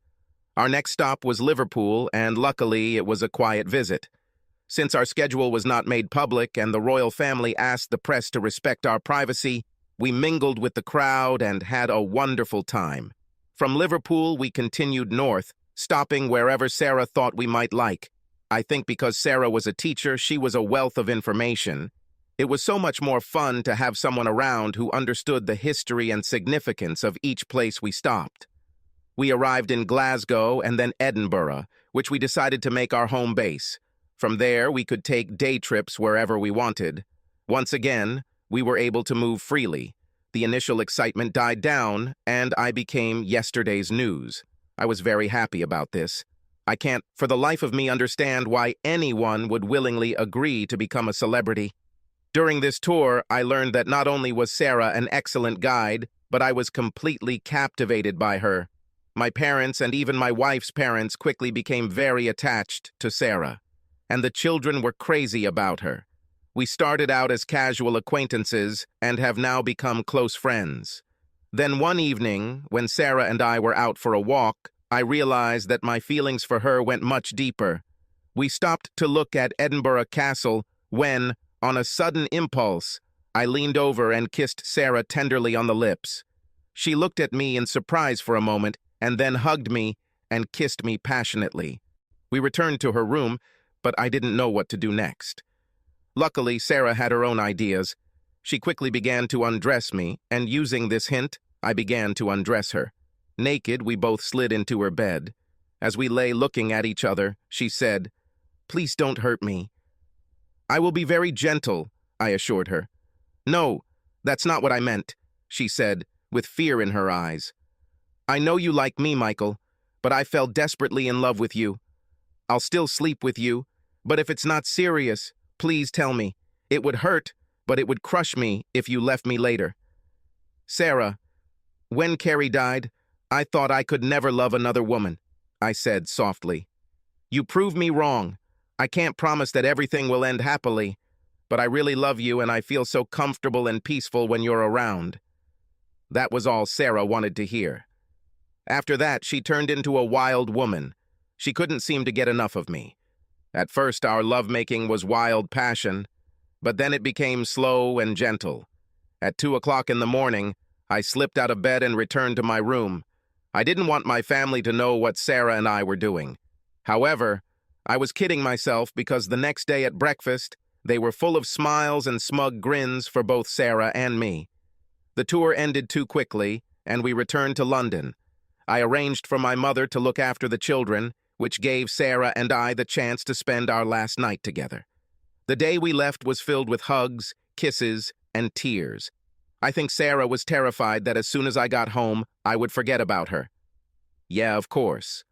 Our next stop was Liverpool, and luckily it was a quiet visit. Since our schedule was not made public and the royal family asked the press to respect our privacy, we mingled with the crowd and had a wonderful time. From Liverpool, we continued north, stopping wherever Sarah thought we might like. I think because Sarah was a teacher, she was a wealth of information. It was so much more fun to have someone around who understood the history and significance of each place we stopped. We arrived in Glasgow and then Edinburgh, which we decided to make our home base. From there, we could take day trips wherever we wanted. Once again, we were able to move freely. The initial excitement died down, and I became yesterday's news. I was very happy about this. I can't, for the life of me, understand why anyone would willingly agree to become a celebrity. During this tour, I learned that not only was Sarah an excellent guide, but I was completely captivated by her. My parents and even my wife's parents quickly became very attached to Sarah, and the children were crazy about her. We started out as casual acquaintances and have now become close friends. Then one evening, when Sarah and I were out for a walk, I realized that my feelings for her went much deeper. We stopped to look at Edinburgh Castle when, on a sudden impulse, I leaned over and kissed Sarah tenderly on the lips. She looked at me in surprise for a moment and then hugged me and kissed me passionately. We returned to her room, but I didn't know what to do next. Luckily, Sarah had her own ideas. She quickly began to undress me, and using this hint, I began to undress her. Naked, we both slid into her bed. As we lay looking at each other, she said, "Please don't hurt me." "I will be very gentle," I assured her. "No, that's not what I meant," she said, with fear in her eyes. "I know you like me, Michael, but I fell desperately in love with you. I'll still sleep with you, but if it's not serious, please tell me. It would hurt, but it would crush me if you left me later." "Sarah, when Carrie died, I thought I could never love another woman," I said softly. "You prove me wrong. I can't promise that everything will end happily, but I really love you and I feel so comfortable and peaceful when you're around." That was all Sarah wanted to hear. After that, she turned into a wild woman. She couldn't seem to get enough of me. At first, our lovemaking was wild passion, but then it became slow and gentle. At 2 o'clock in the morning, I slipped out of bed and returned to my room. I didn't want my family to know what Sarah and I were doing. However, I was kidding myself because the next day at breakfast, they were full of smiles and smug grins for both Sarah and me. The tour ended too quickly, and we returned to London. I arranged for my mother to look after the children, which gave Sarah and I the chance to spend our last night together. The day we left was filled with hugs, kisses, and tears. I think Sarah was terrified that as soon as I got home, I would forget about her. Yeah, of course.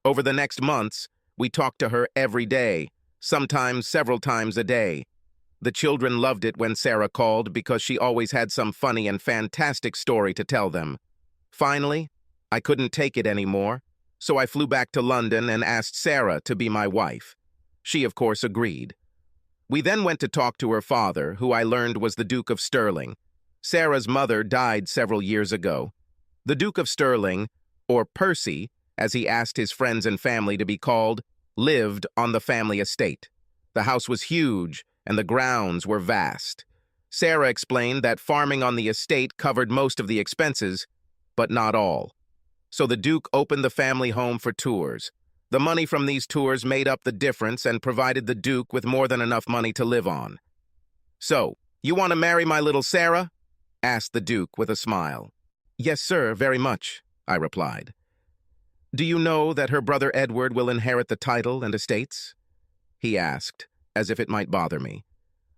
Over the next months, we talked to her every day, sometimes several times a day. The children loved it when Sarah called because she always had some funny and fantastic story to tell them. Finally, I couldn't take it anymore, so I flew back to London and asked Sarah to be my wife. She, of course, agreed. We then went to talk to her father, who I learned was the Duke of Stirling. Sarah's mother died several years ago. The Duke of Stirling, or Percy, as he asked his friends and family to be called, lived on the family estate. The house was huge, and the grounds were vast. Sarah explained that farming on the estate covered most of the expenses, but not all. So the Duke opened the family home for tours. The money from these tours made up the difference and provided the Duke with more than enough money to live on. "So, you want to marry my little Sarah?" asked the Duke with a smile. "Yes, sir, very much," I replied. "Do you know that her brother Edward will inherit the title and estates?" he asked, as if it might bother me.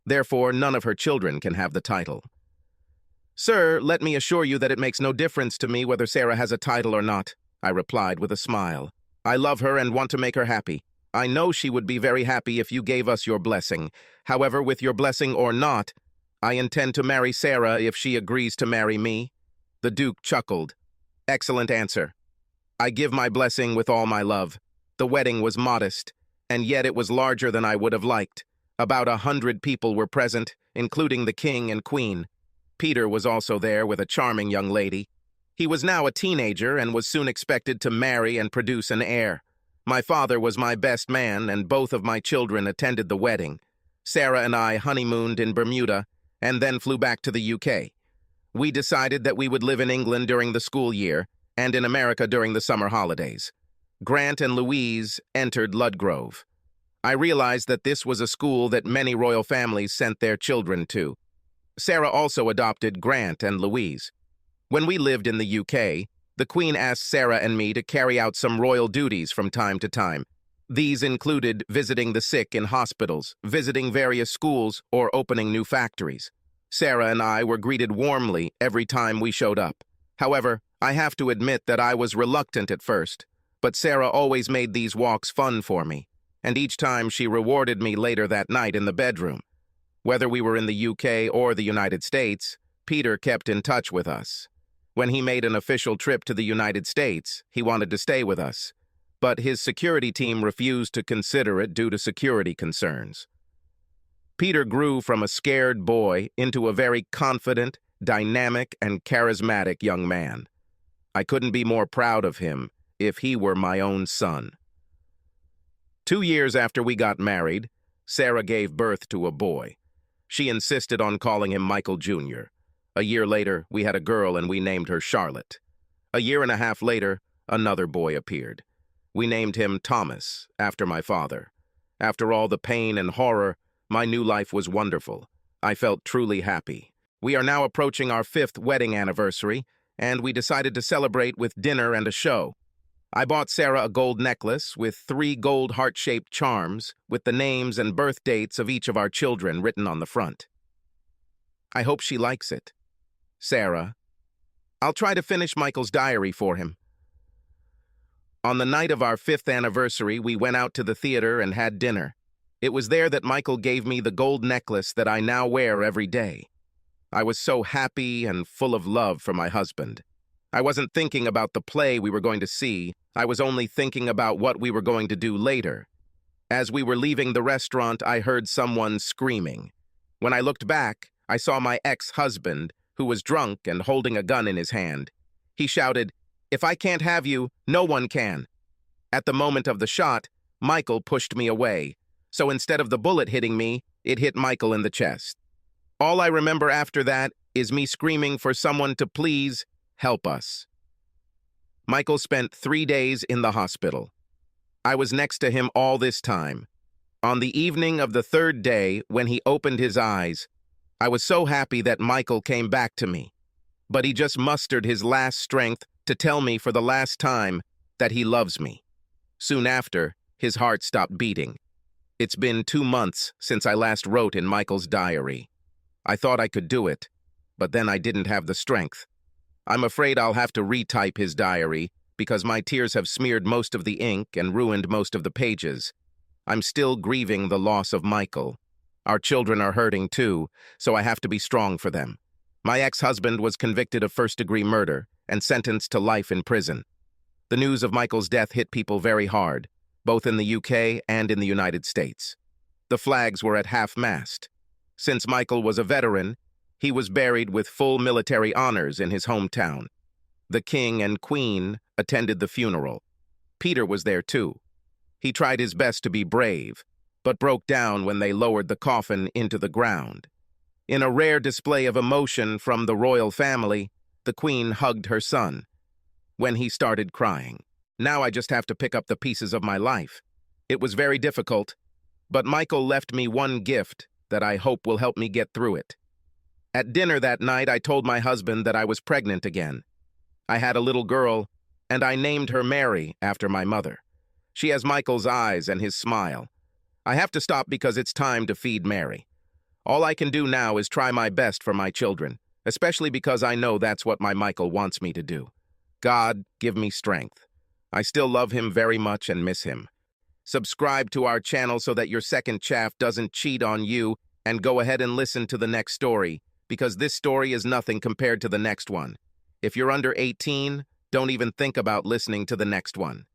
"Therefore, none of her children can have the title." "Sir, let me assure you that it makes no difference to me whether Sarah has a title or not," I replied with a smile. "I love her and want to make her happy. I know she would be very happy if you gave us your blessing. However, with your blessing or not, I intend to marry Sarah if she agrees to marry me." The Duke chuckled. "Excellent answer. I give my blessing with all my love." The wedding was modest, and yet it was larger than I would have liked. About 100 people were present, including the king and queen. Peter was also there with a charming young lady. He was now a teenager and was soon expected to marry and produce an heir. My father was my best man, and both of my children attended the wedding. Sarah and I honeymooned in Bermuda and then flew back to the UK. We decided that we would live in England during the school year and in America during the summer holidays. Grant and Louise entered Ludgrove. I realized that this was a school that many royal families sent their children to. Sarah also adopted Grant and Louise. When we lived in the UK, the Queen asked Sarah and me to carry out some royal duties from time to time. These included visiting the sick in hospitals, visiting various schools, or opening new factories. Sarah and I were greeted warmly every time we showed up. However, I have to admit that I was reluctant at first, but Sarah always made these walks fun for me, and each time she rewarded me later that night in the bedroom. Whether we were in the UK or the United States, Peter kept in touch with us. When he made an official trip to the United States, he wanted to stay with us, but his security team refused to consider it due to security concerns. Peter grew from a scared boy into a very confident, dynamic, and charismatic young man. I couldn't be more proud of him if he were my own son. 2 years after we got married, Sarah gave birth to a boy. She insisted on calling him Michael Jr. A year later, we had a girl and we named her Charlotte. A year and a half later, another boy appeared. We named him Thomas, after my father. After all the pain and horror, my new life was wonderful. I felt truly happy. We are now approaching our 5th wedding anniversary, and we decided to celebrate with dinner and a show. I bought Sarah a gold necklace with 3 gold heart-shaped charms with the names and birth dates of each of our children written on the front. I hope she likes it. Sarah. I'll try to finish Michael's diary for him. On the night of our 5th anniversary, we went out to the theater and had dinner. It was there that Michael gave me the gold necklace that I now wear every day. I was so happy and full of love for my husband. I wasn't thinking about the play we were going to see. I was only thinking about what we were going to do later. As we were leaving the restaurant, I heard someone screaming. When I looked back, I saw my ex-husband, who was drunk and holding a gun in his hand. He shouted, "If I can't have you, no one can." At the moment of the shot, Michael pushed me away. So instead of the bullet hitting me, it hit Michael in the chest. All I remember after that is me screaming for someone to please help us. Michael spent 3 days in the hospital. I was next to him all this time. On the evening of the 3rd day, when he opened his eyes, I was so happy that Michael came back to me. But he just mustered his last strength to tell me for the last time that he loves me. Soon after, his heart stopped beating. It's been 2 months since I last wrote in Michael's diary. I thought I could do it, but then I didn't have the strength. I'm afraid I'll have to retype his diary because my tears have smeared most of the ink and ruined most of the pages. I'm still grieving the loss of Michael. Our children are hurting too, so I have to be strong for them. My ex-husband was convicted of first-degree murder and sentenced to life in prison. The news of Michael's death hit people very hard, both in the UK and in the United States. The flags were at half-mast. Since Michael was a veteran, he was buried with full military honors in his hometown. The King and Queen attended the funeral. Peter was there too. He tried his best to be brave, but broke down when they lowered the coffin into the ground. In a rare display of emotion from the royal family, the Queen hugged her son. When he started crying. Now I just have to pick up the pieces of my life. It was very difficult, but Michael left me one gift that I hope will help me get through it. At dinner that night, I told my husband that I was pregnant again. I had a little girl, and I named her Mary after my mother. She has Michael's eyes and his smile. I have to stop because it's time to feed Mary. All I can do now is try my best for my children, especially because I know that's what my Michael wants me to do. God, give me strength. I still love him very much and miss him. Subscribe to our channel so that your second chaff doesn't cheat on you, and go ahead and listen to the next story, because this story is nothing compared to the next one. If you're under 18, don't even think about listening to the next one.